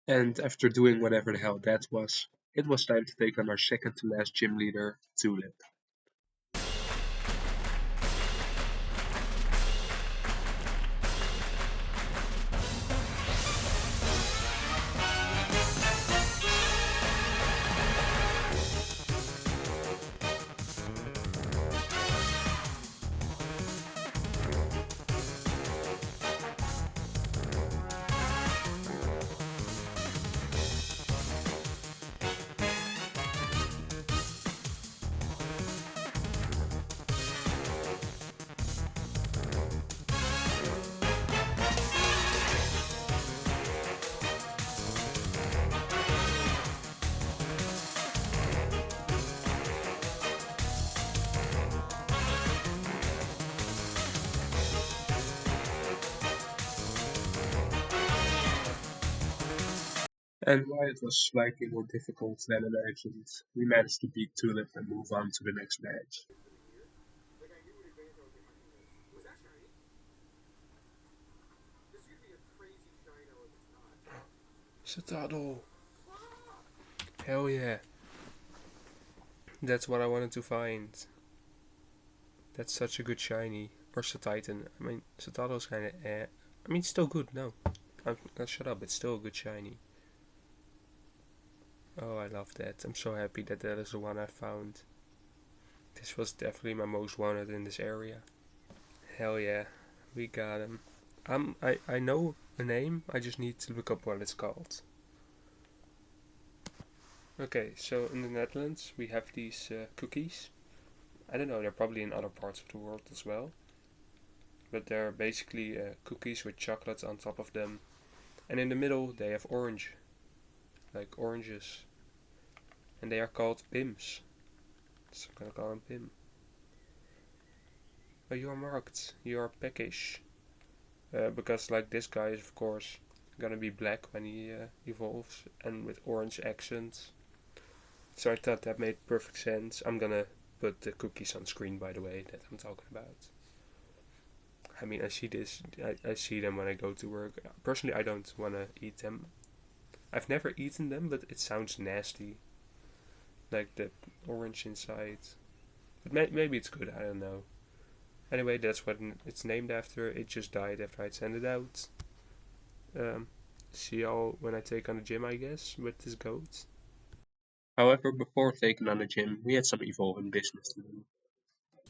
And after doing whatever the hell that was, it was time to take on our second to last gym leader, Tulip. And while it was slightly more difficult than imagined, we managed to beat Tulip and move on to the next match. Like I knew in advance I would be hunting this. Was that shiny? This is gonna be a crazy shino if it's not. Citadel. Hell yeah. That's what I wanted to find. That's such a good shiny. Or Titan. I mean, Satato's kinda eh. I mean, it's still good, no. Shut up, it's still a good shiny. Oh, I love that. I'm so happy that that is the one I found. This was definitely my most wanted in this area. Hell yeah, we got him. I know a name, I just need to look up what it's called. Okay, so in the Netherlands we have these cookies. I don't know, they're probably in other parts of the world as well. But they're basically cookies with chocolate on top of them. And in the middle they have orange. Like oranges. And they are called Pims. So I'm gonna call him Pim. Oh, you are marked. You are peckish. Because like this guy is of course gonna be black when he evolves and with orange accents. So I thought that made perfect sense. I'm gonna put the cookies on screen, by the way, that I'm talking about. I mean, I see this. I see them when I go to work. Personally, I don't wanna eat them. I've never eaten them, but it sounds nasty. Like the orange inside. But maybe it's good. I don't know. Anyway, that's what it's named after. It just died after I'd sent it out. See y'all when I take on the gym, I guess, with this goat. However, before taking on the gym, we had some evolving business to do.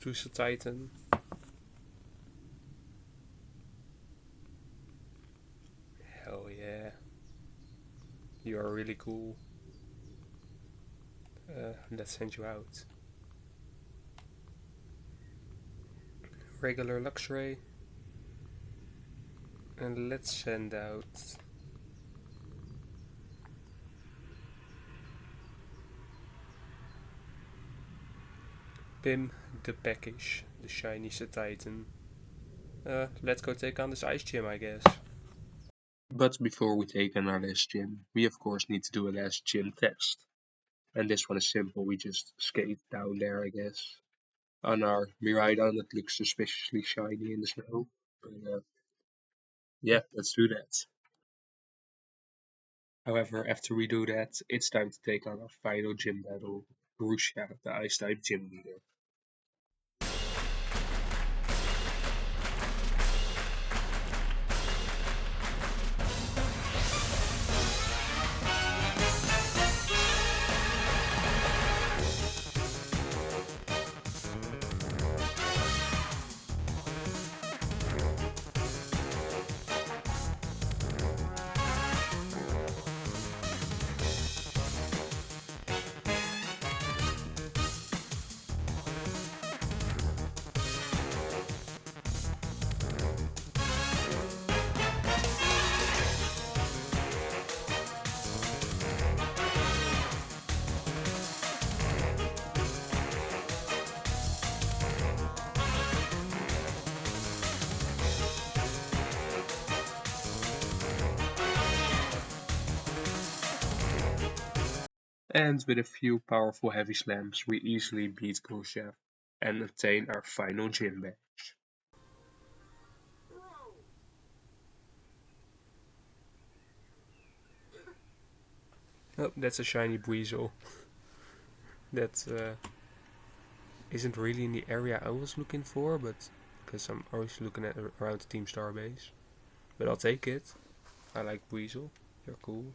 Choose a Titan. Hell yeah. You are really cool. Let's send you out. Regular Luxray. And let's send out Pim the Peckish, the shiny Titan. Let's go take on this ice gym, I guess. But before we take on our last gym, we of course need to do a last gym test. And this one is simple, we just skate down there, I guess. On our Miraidon that looks suspiciously shiny in the snow. But, yeah, let's do that. However, after we do that, it's time to take on our final gym battle, Borussia, the Ice-type gym leader. And with a few powerful heavy slams, we easily beat Borussia and obtain our final gym badge. Oh, that's a shiny Buizel. That isn't really in the area I was looking for, but because I'm always looking at around the Team Star base. But I'll take it. I like Buizel. They're cool.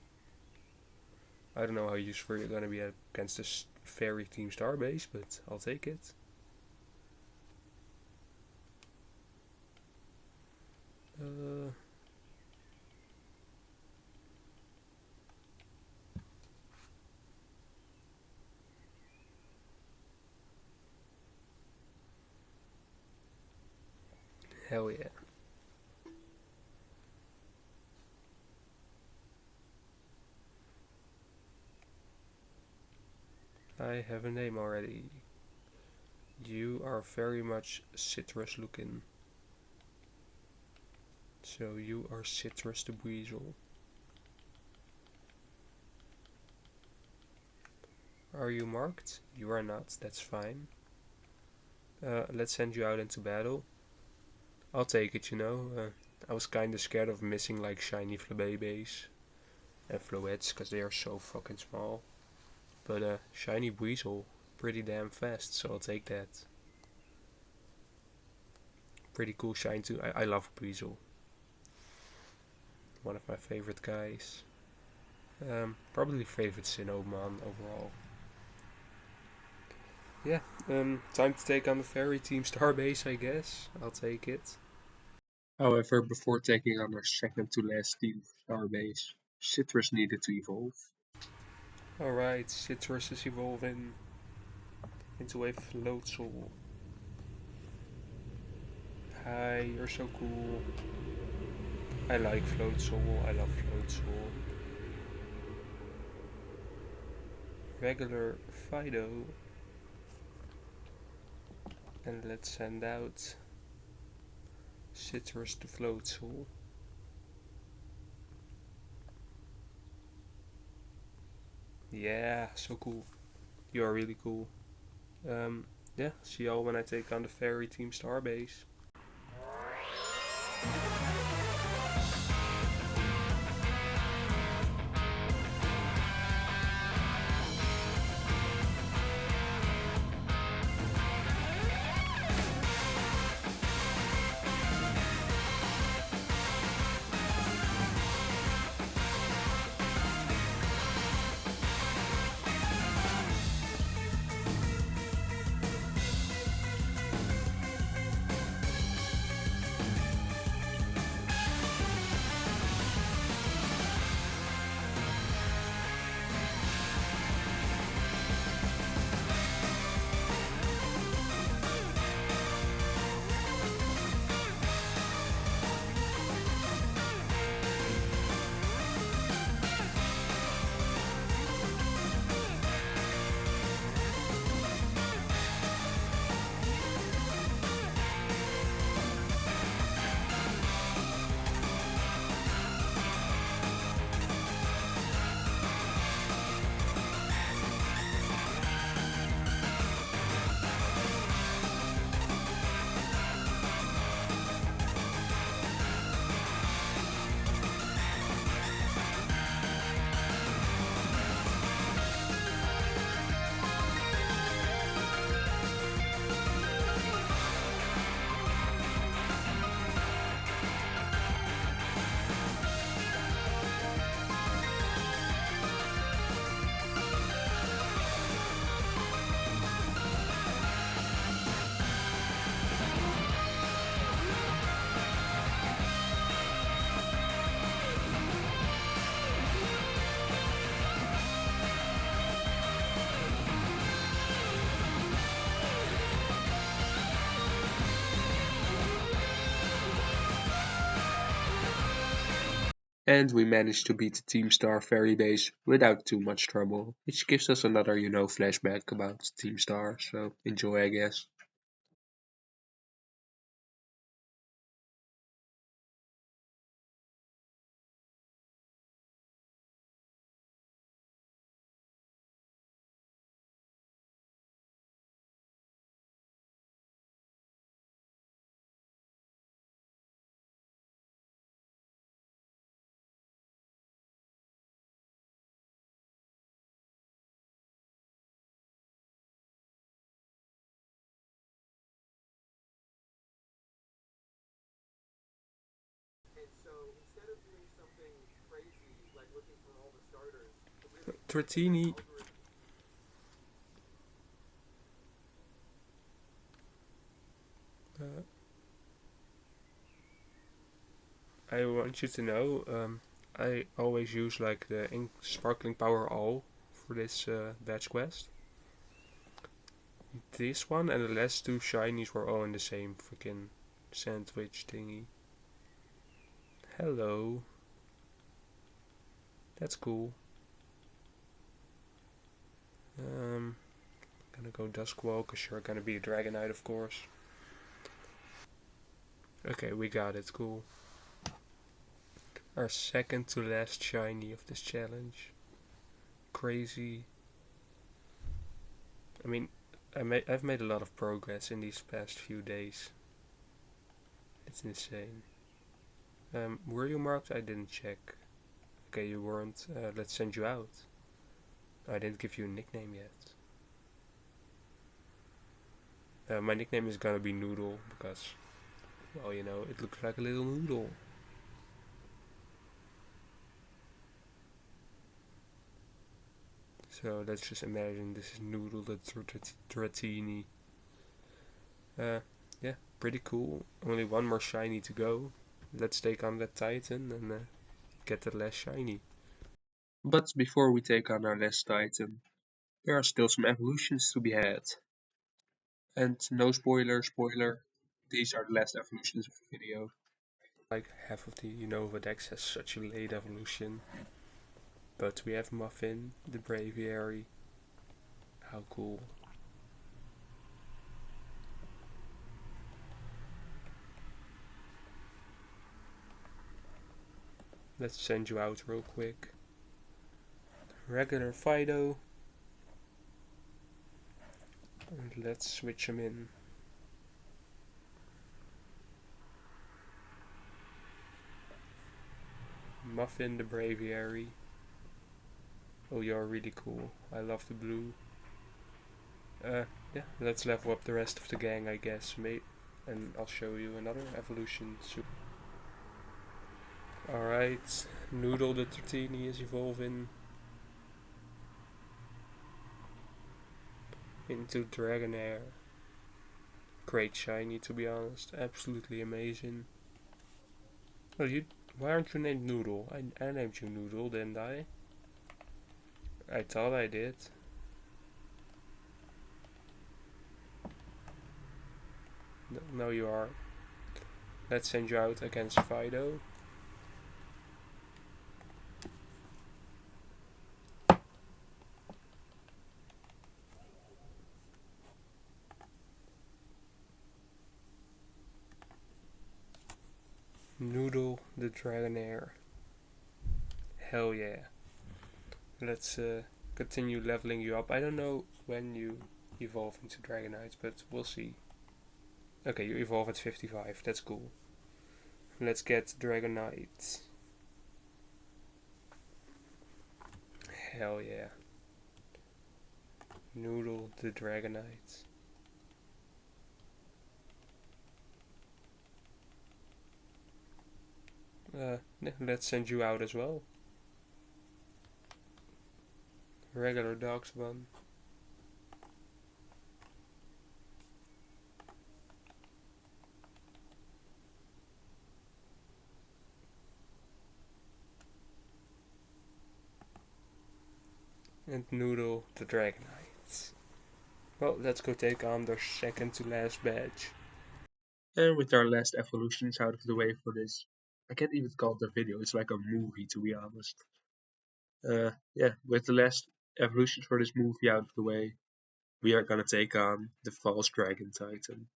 I don't know how useful you're gonna be against this fairy Team Star base, but I'll take it. Hell yeah. I have a name already. You are very much citrus looking. So you are Citrus the Buizel. Are you marked? You are not, that's fine. Let's send you out into battle. I'll take it, you know. I was kinda scared of missing like shiny Flabébés and Floettes because they are so fucking small. But shiny Buizel, pretty damn fast, so I'll take that. Pretty cool shine too. I love Weasel. One of my favorite guys. Probably favorite Cinnamon overall. Yeah, time to take on the Fairy Team Starbase, I guess. I'll take it. However, before taking on our second to last team, Starbase, Citrus needed to evolve. Alright, Citrus is evolving into a Floatzel. Hi, you're so cool. I like Floatzel, I love Floatzel. Regular Fido. And let's send out Citrus to Floatzel. Yeah, so cool. You are really cool. Yeah, see y'all when I take on the Fairy Team Starbase. And we managed to beat the Team Star Fairy base without too much trouble, which gives us another, flashback about Team Star, so enjoy, I guess. And so instead of doing something crazy like looking for all the starters, the really Tratini. algorithm. Uh, I want you to know, I always use like the Sparkling Power All for this badge quest. This one and the last two shinies were all in the same freaking sandwich thingy. Hello. That's cool. Gonna go Duskwall because you're gonna be a Dragonite, of course. Okay, we got it. Cool. Our second to last shiny of this challenge. Crazy. I mean, I've made a lot of progress in these past few days. It's insane. Were you marked? I didn't check. Okay, you weren't. Let's send you out. I didn't give you a nickname yet. My nickname is gonna be Noodle because, well, you know, it looks like a little noodle. So let's just imagine this is Noodle the Dratini. Yeah, pretty cool. Only one more shiny to go. Let's take on that Titan and get the last shiny. But before we take on our last Titan, there are still some evolutions to be had. And no spoiler, these are the last evolutions of the video. Like half of the Unova decks has such a late evolution. But we have Muffin, the Braviary. How cool. Let's send you out real quick. Regular Fido. And let's switch him in. Muffin the Braviary. Oh, you're really cool. I love the blue. Yeah, let's level up the rest of the gang, I guess, mate. And I'll show you another evolution soon. Alright, Noodle the Tortini is evolving into Dragonair. Great shiny, to be honest. Absolutely amazing. Oh, why aren't you named Noodle? I named you Noodle, didn't I? I thought I did. No, you are. Let's send you out against Fido. Noodle the Dragonair. Hell yeah. Let's continue leveling you up. I don't know when you evolve into Dragonite, but we'll see. Okay, you evolve at 55. That's cool. Let's get Dragonite. Hell yeah. Noodle the Dragonite. Let's send you out as well. Regular dogs one. And Noodle the Dragonites. Well, let's go take on their second to last badge. And with our last evolutions out of the way for this, I can't even call it a video, it's like a movie to be honest. Yeah, with the last evolutions for this movie out of the way, we are gonna take on the False Dragon Titan.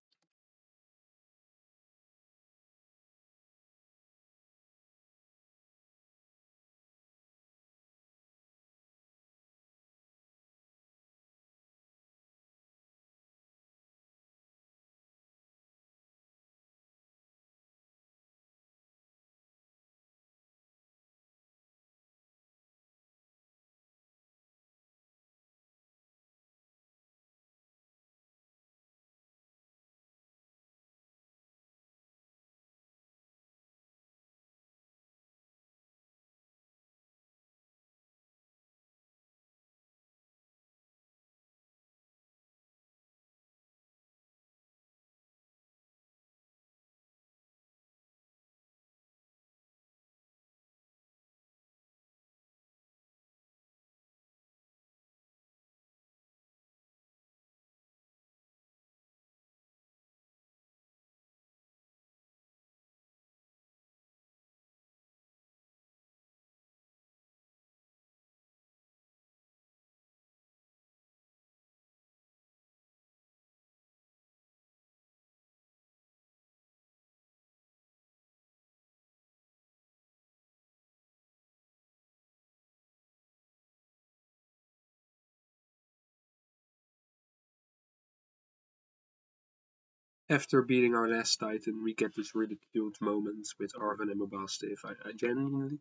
After beating our last Titan, we get this really cute moment with Arven and Mobastiff. I genuinely,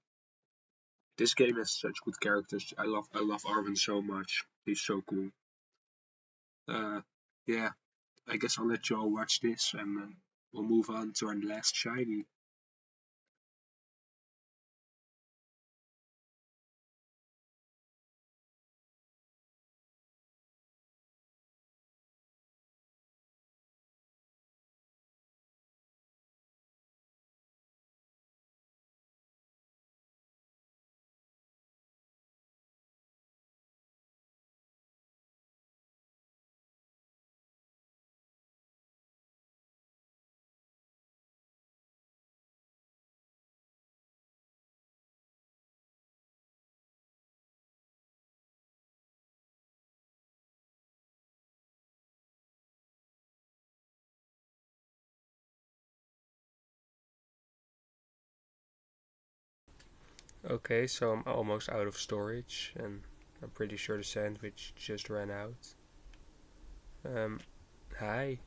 this game has such good characters. I love Arven so much. He's so cool. Yeah, I guess I'll let you all watch this and we'll move on to our last shiny. Okay, so I'm almost out of storage, and I'm pretty sure the sandwich just ran out. Um, Hi.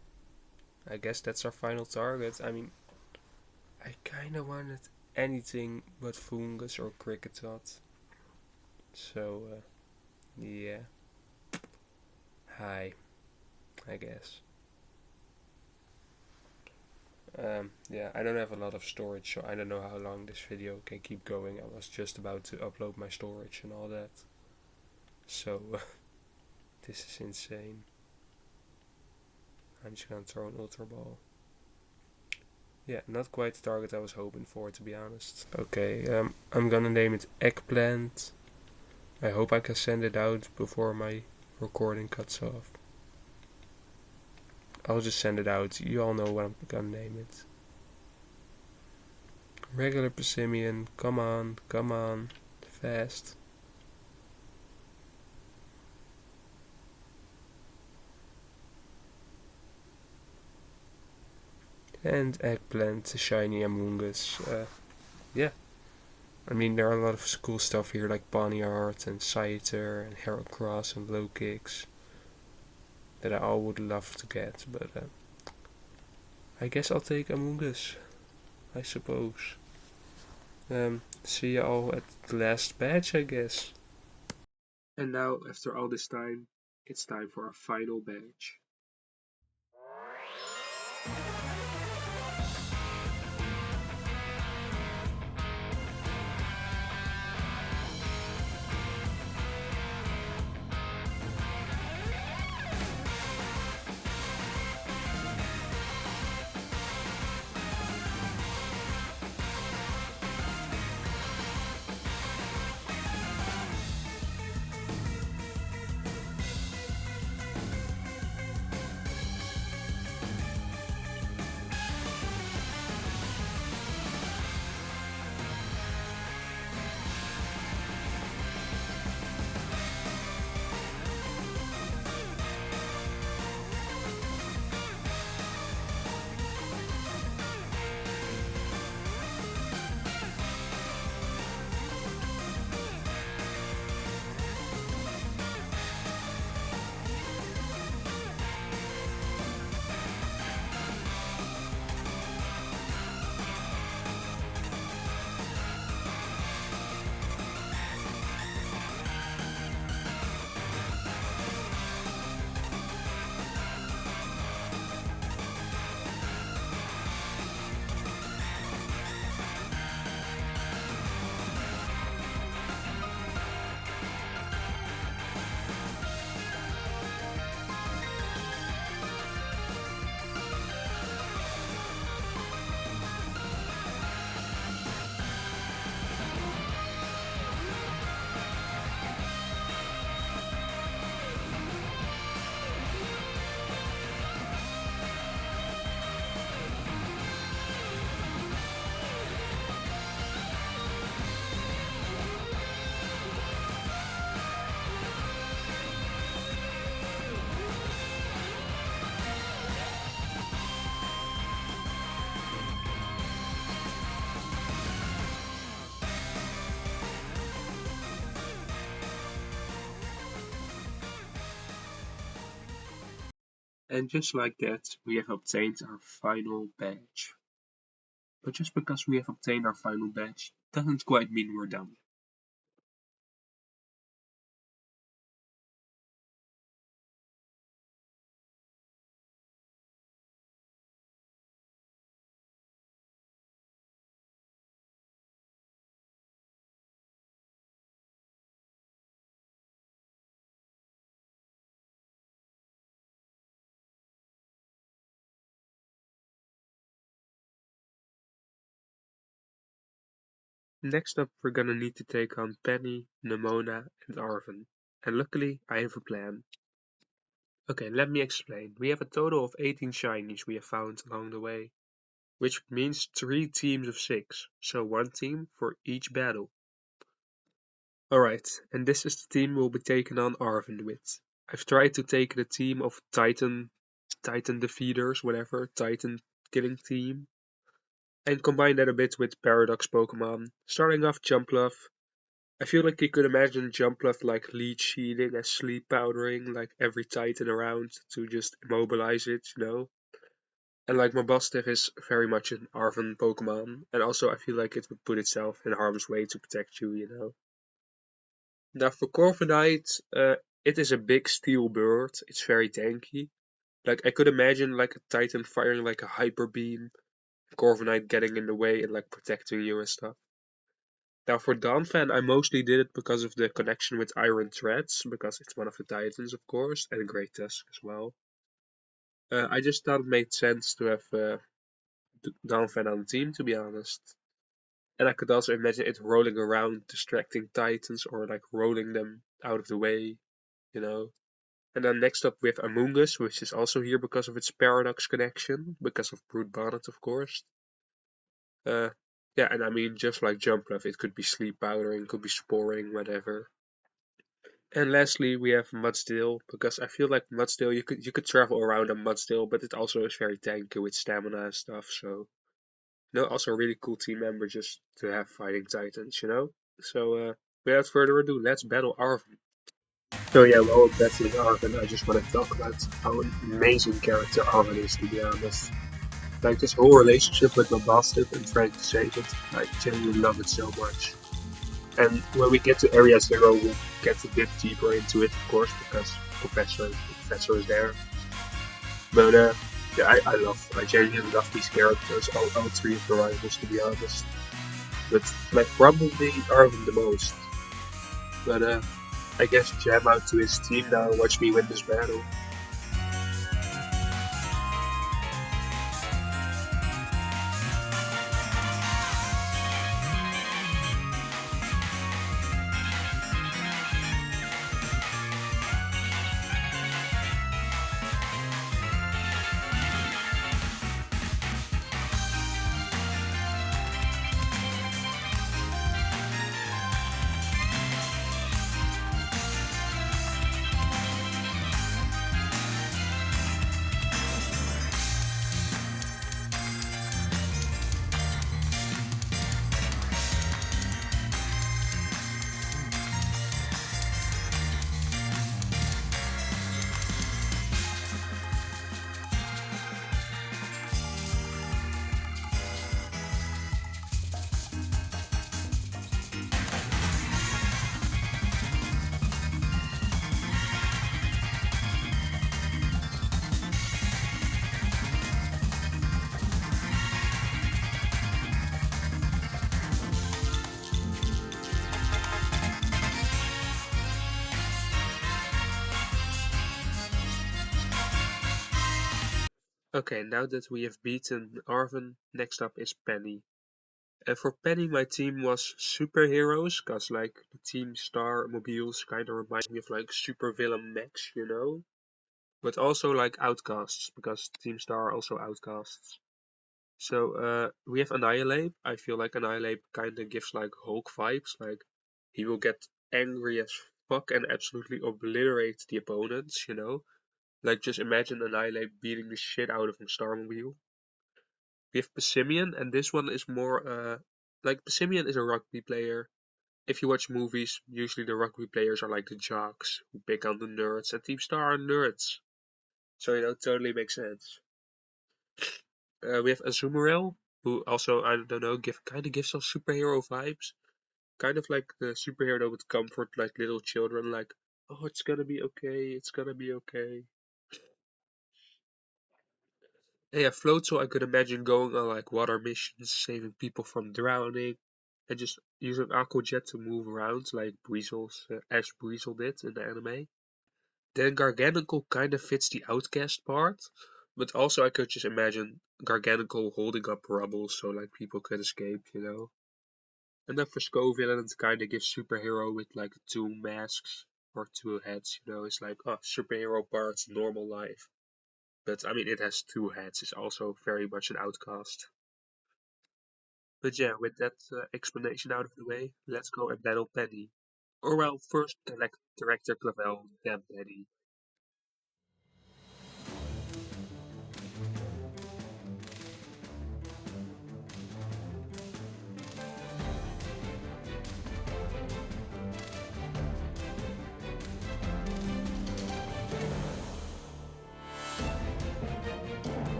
I guess that's our final target. I mean, I kinda wanted anything but fungus or cricketot. So, yeah. Hi, I guess. Yeah, I don't have a lot of storage, so I don't know how long this video can keep going. I was just about to upload my storage and all that. So, this is insane. I'm just gonna throw an Ultra Ball. Yeah, not quite the target I was hoping for, to be honest. Okay, I'm gonna name it Eggplant. I hope I can send it out before my recording cuts off. I'll just send it out. You all know what I'm gonna name it. Regular Persimmon, come on, fast. And Eggplant, Shiny Among Us. Yeah, I mean, there are a lot of cool stuff here like Boneyard and Scyther and Heracross and Low Kicks that I all would love to get, but I guess I'll take Among Us, I suppose. See you all at the last batch, I guess. And now, after all this time, it's time for our final badge. And just like that, we have obtained our final badge. But just because we have obtained our final badge doesn't quite mean we're done. Next up, we're gonna need to take on Penny, Nemona, and Arven. And luckily, I have a plan. Okay, let me explain. We have a total of 18 shinies we have found along the way, which means 3 teams of 6, so 1 team for each battle. Alright, and this is the team we'll be taking on Arven with. I've tried to take the team of Titan defeaters, whatever, Titan killing team, and combine that a bit with Paradox Pokemon. Starting off Jumpluff. I feel like you could imagine Jumpluff like leech seeding and sleep powdering like every Titan around to just immobilize it, you know? And like Mabosstiff is very much an Arven Pokemon, and also I feel like it would put itself in harm's way to protect you, you know? Now for Corviknight, it is a big steel bird, it's very tanky. Like I could imagine like a Titan firing like a hyper beam, Corviknight getting in the way and like protecting you and stuff. Now for Donphan, I mostly did it because of the connection with Iron Threads, because it's one of the Titans, of course, and Great Tusk as well. I just thought it made sense to have Donphan on the team, to be honest. And I could also imagine it rolling around, distracting Titans, or like rolling them out of the way, you know. And then next up we have Amoonguss, which is also here because of its Paradox connection, because of Brute Bonnet, of course. Uh, yeah, and I mean, just like Jumpluff, it could be sleep powdering, could be sporing, whatever. And lastly, we have Mudsdale, because I feel like Mudsdale, you could travel around on Mudsdale, but it also is very tanky with stamina and stuff. So, also a really cool team member just to have fighting Titans, you know. So, without further ado, let's battle Arven. So yeah, while battling Arven, I just want to talk about how an amazing character Arven is, to be honest. Like this whole relationship with Mabosstiff and trying to save it, I genuinely love it so much. And when we get to Area Zero, we'll get a bit deeper into it, of course, because Professor is there. But yeah, I genuinely love these characters, all 3 of the rivals, to be honest. But like probably Arven the most. But I guess jam out to his team now and watch me win this battle. Okay, now that we have beaten Arven, next up is Penny. And for Penny, my team was superheroes, cause like the Team Star mobiles kind of remind me of like super villain mechs, you know? But also like outcasts, because Team Star are also outcasts. So we have Annihilate. I feel like Annihilate kind of gives like Hulk vibes, like he will get angry as fuck and absolutely obliterate the opponents, you know? Like just imagine Annihilate beating the shit out of a Starmobile. We have Pessimian, and this one is more like Pessimian is a rugby player. If you watch movies, usually the rugby players are like the jocks who pick on the nerds, and Team Star are nerds. So totally makes sense. We have Azumarill, who also I don't know, kind of gives us superhero vibes, kind of like the superhero that would comfort like little children, like oh it's gonna be okay, it's gonna be okay. And yeah, Floatzel I could imagine going on like water missions, saving people from drowning, and just using Aqua Jet to move around like Ash Breezel did in the anime. Then Garganacl kind of fits the outcast part, but also I could just imagine Garganacl holding up rubble so like people could escape, you know. And then for Scoville, it kind of gives superhero with like two masks or two heads. It's like, oh, superhero parts, normal life. But I mean, it has two heads. It's also very much an outcast. But yeah, with that explanation out of the way, let's go and battle Penny. Or well, first select Director Clavel, then Penny.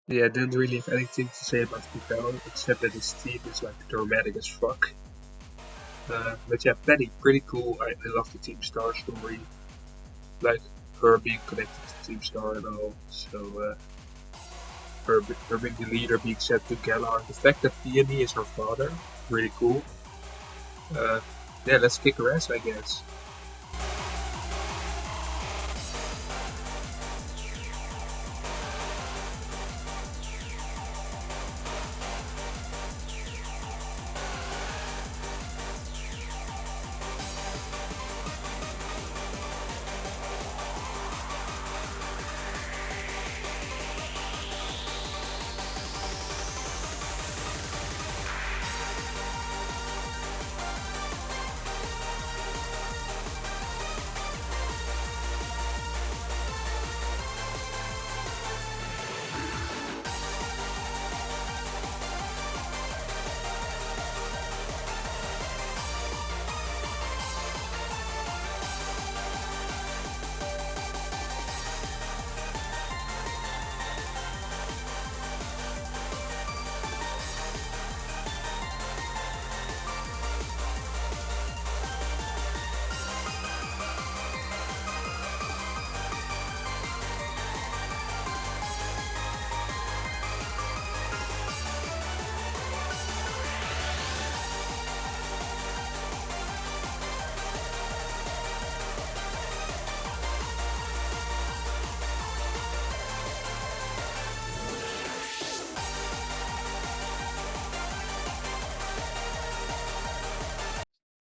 Yeah, I didn't really have anything to say about Clavel, except that his team is like dramatic as fuck. But yeah, Penny, pretty cool. I love the Team Star story. Like her being connected to Team Star and all. So her being the leader, being sent to Galar. The fact that Peony is her father, really cool. Uh, yeah, let's kick her ass, I guess.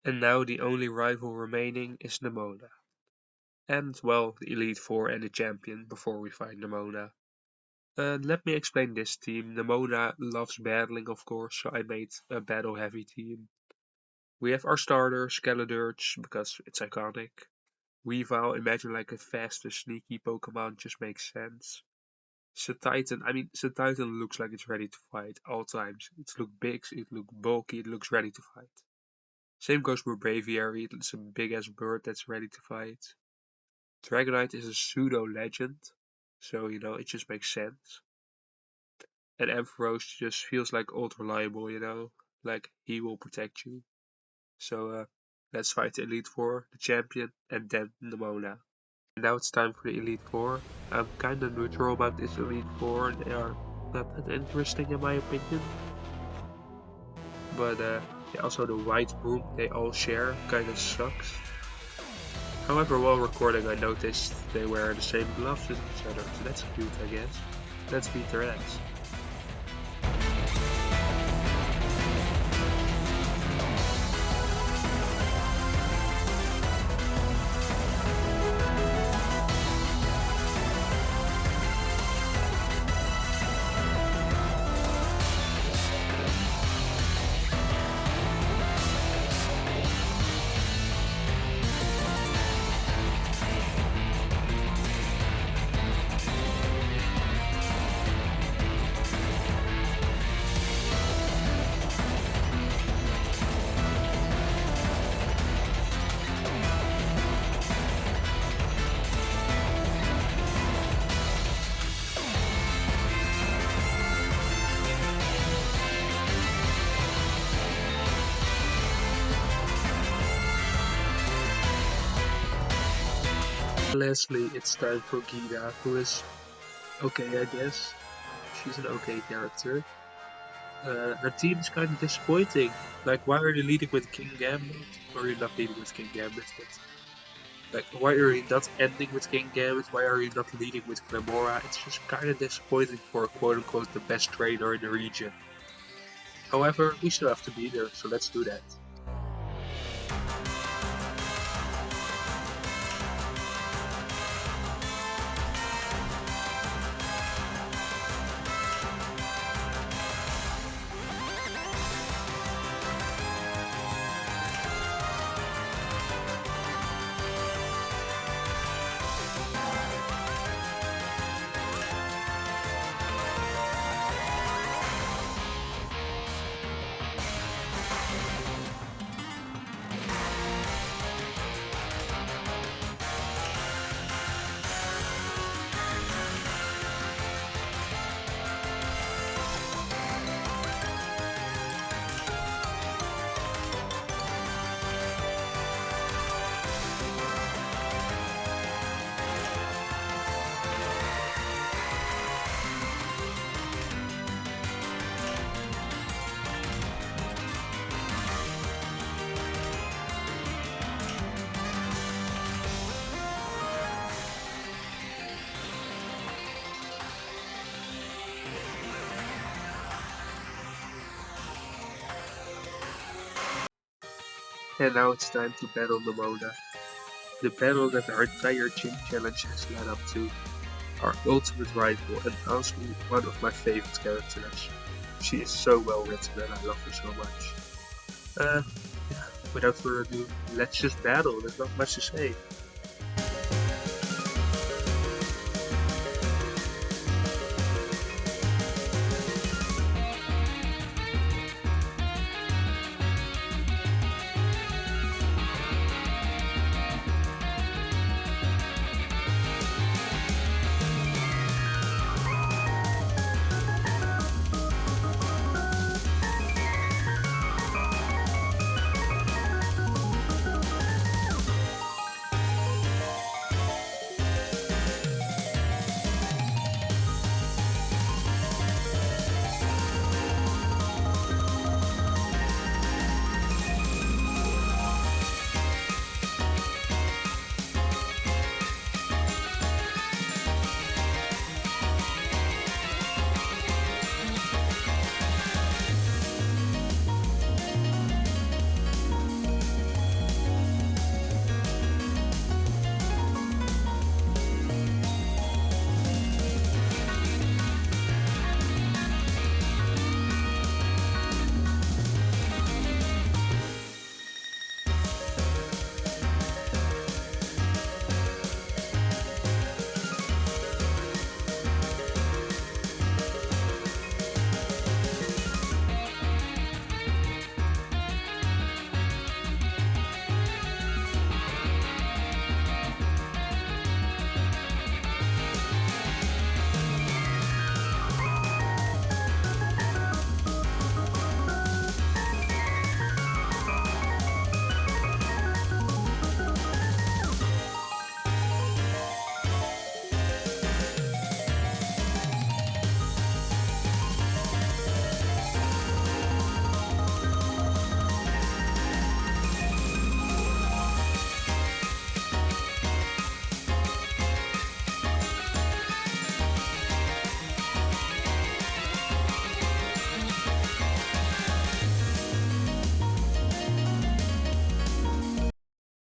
And now the only rival remaining is Nemona. And, well, the Elite Four and the champion before we find Nemona. Let me explain this team. Nemona loves battling, of course, so I made a battle-heavy team. We have our starter, Scarlet, because it's iconic. Weavile, imagine like a fast and sneaky Pokemon, just makes sense. Titan looks like it's ready to fight all times. It looks big, it looks bulky, it looks ready to fight. Same goes for Braviary, it's a big ass bird that's ready to fight. Dragonite is a pseudo legend, so it just makes sense. And Ampharos just feels like old reliable, like he will protect you. So let's fight the Elite Four, the champion, and then Nemona. And now it's time for the Elite Four. I'm kinda neutral about this Elite Four. They are not that interesting in my opinion. But also the white room they all share kinda sucks. However, while recording I noticed they wear the same gloves as each other, so that's cute I guess. Let's beat their ass. Lastly, it's time for Gita, who is okay, I guess. She's an okay character. Her team is kind of disappointing. Like, why are you leading with King Gambit? Or are you not leading with King Gambit? Like, why are you not ending with King Gambit? Why are you not leading with Nemona? It's just kind of disappointing for quote-unquote the best trainer in the region. However, we still have to be there, so let's do that. And now it's time to battle Nemona. The battle that our entire gym challenge has led up to. Our ultimate rival and honestly one of my favorite characters. She is so well written and I love her so much. Without further ado, let's just battle, there's not much to say.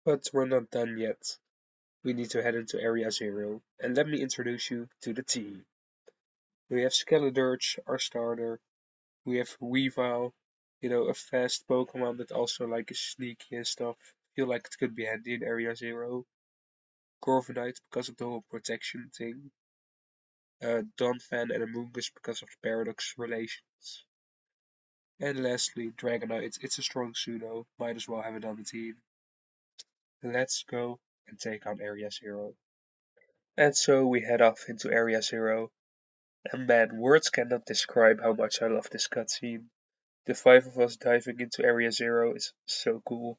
But we're not done yet. We need to head into Area Zero, and let me introduce you to the team. We have Skeledirge, our starter. We have Weavile, a fast Pokemon that also like is sneaky and stuff. Feel like it could be handy in Area Zero. Corviknight because of the whole protection thing. Donphan and Amoonguss because of the paradox relations. And lastly, Dragonite. It's a strong pseudo. Might as well have it on the team. Let's go and take on Area Zero. And so we head off into Area Zero. And man, words cannot describe how much I love this cutscene. The five of us diving into Area Zero is so cool.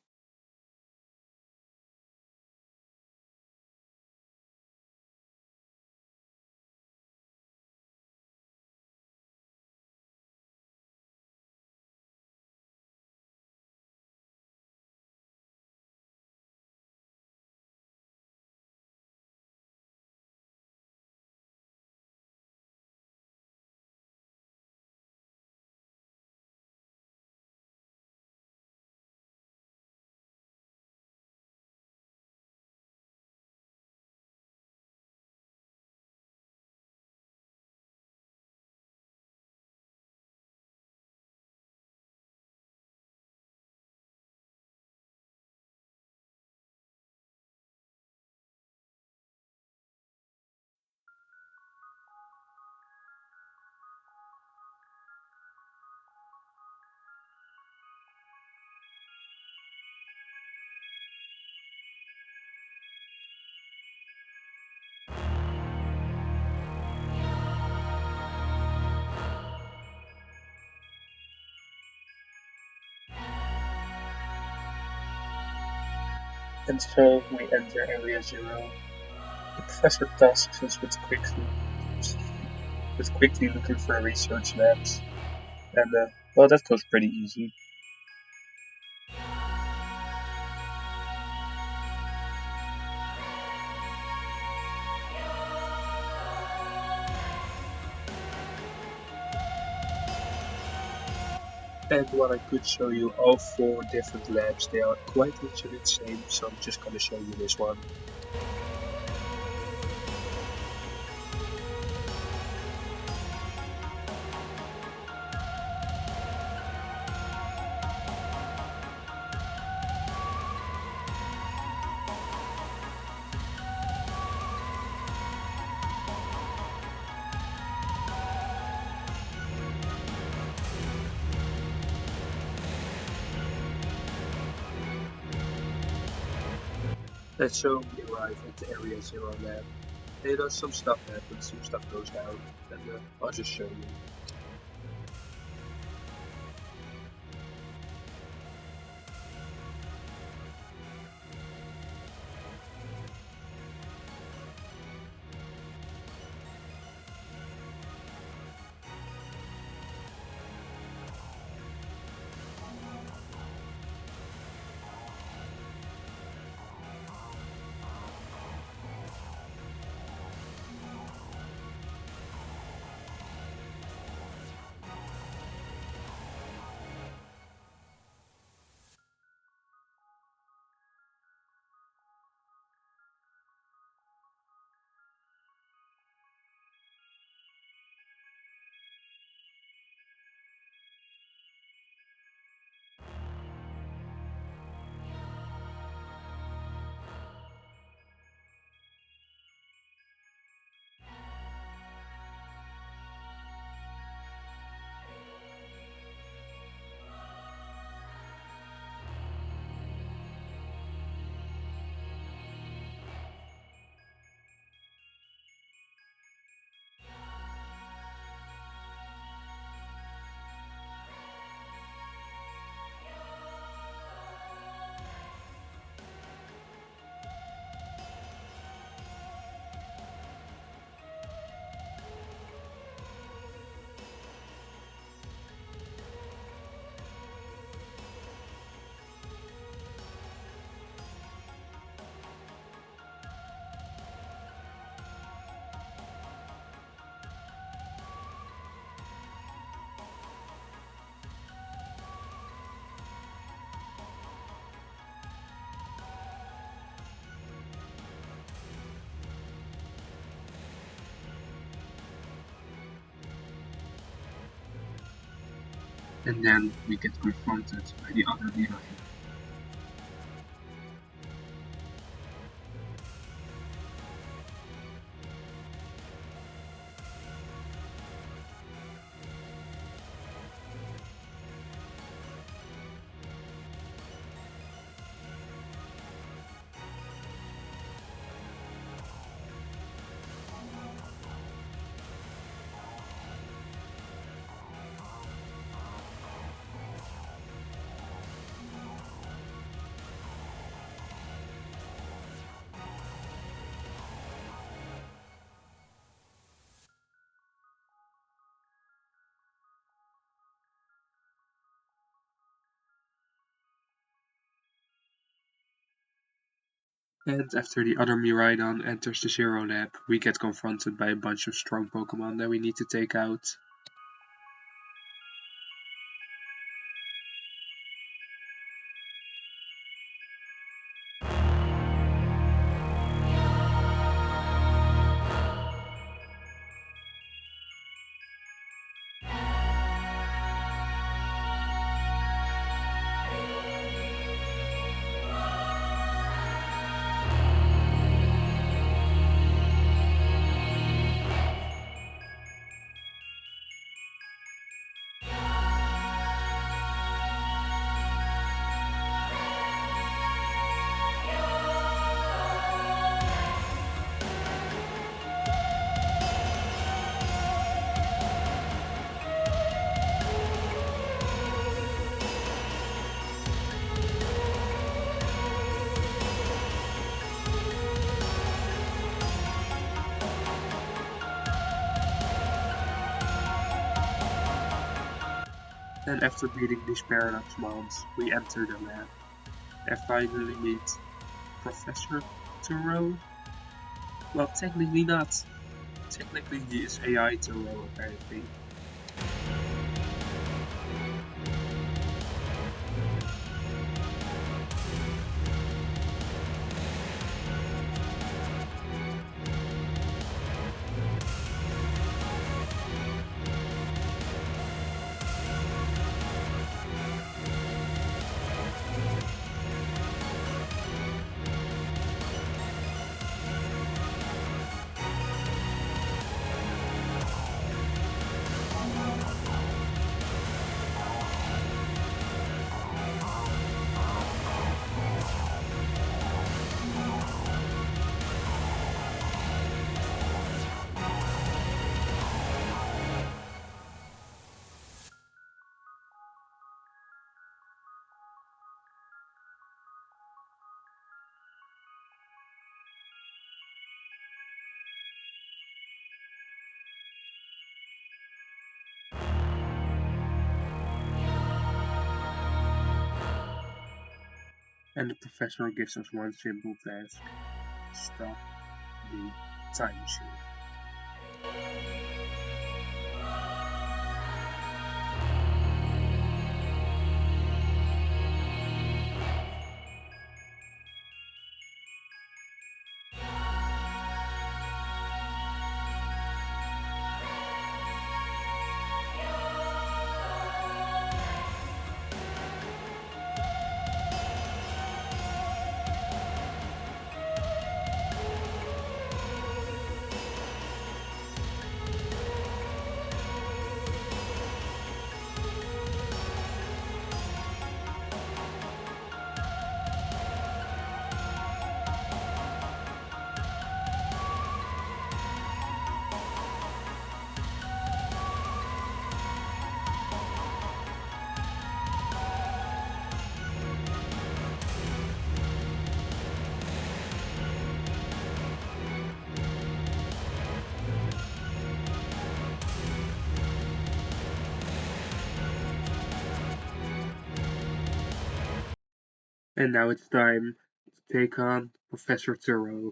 And so we enter Area Zero. The professor tasks us with quickly looking for research labs. And well, that goes pretty easy. And while I could show you all four different labs, they are quite literally the same, so I'm just gonna show you this one. And so we arrive at the Area Zero lab. And some stuff happens, some stuff goes down, and I'll just show you. And then we get confronted by the other Mirai. And after the other Miraidon enters the Zero Lab, we get confronted by a bunch of strong Pokémon that we need to take out. And after beating these Paradox Mons, we enter the lab and finally meet Professor Turo. Well, technically not. Technically he is AI Turo, apparently. And the professor gives us one simple task: stop the time machine. And now it's time to take on Professor Turo.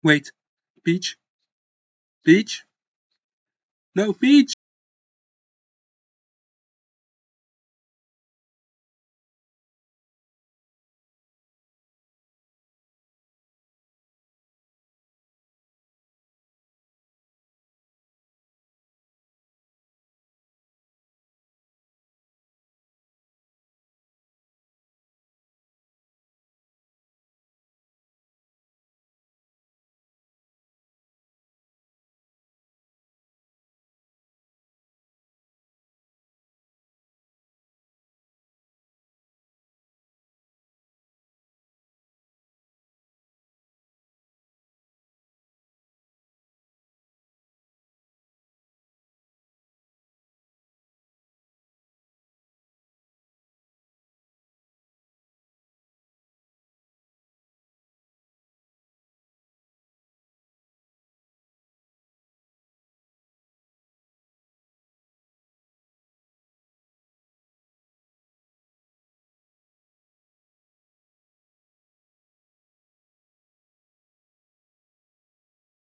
Wait, Peach? Peach? No, Peach!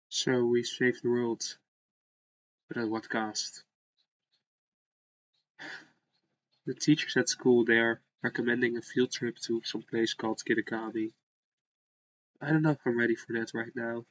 So we saved the world, but at what cost? The teachers at school they are recommending a field trip to some place called Kitakami. I don't know if I'm ready for that right now.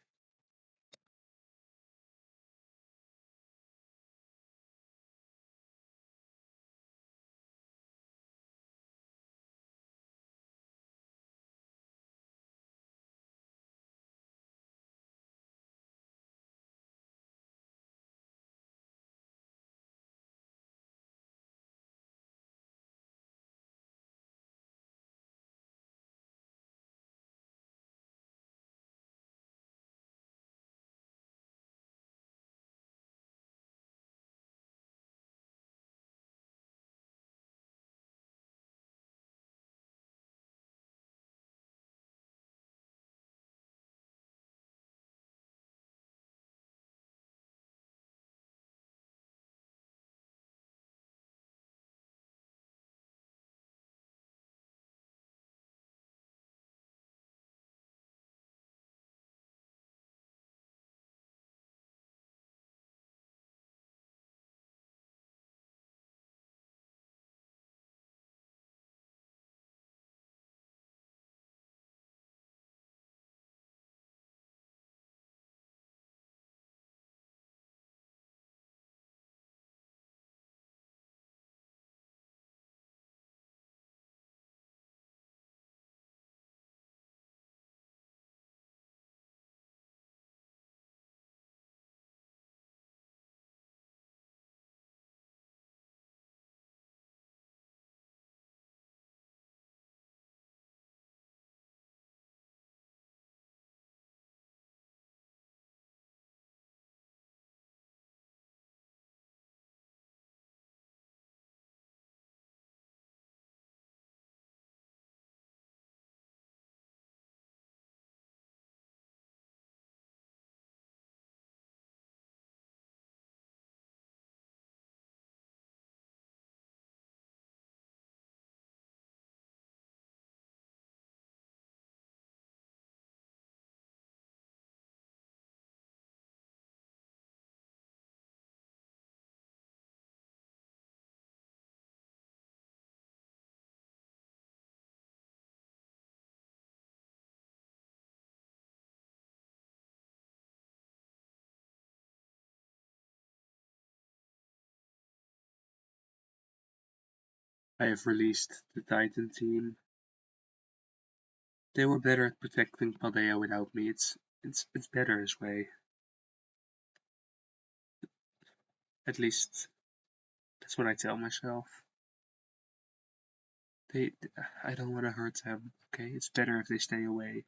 I have released the Titan team. They were better at protecting Paldea without me. It's better this way. At least that's what I tell myself. They I don't want to hurt them. Okay, it's better if they stay away.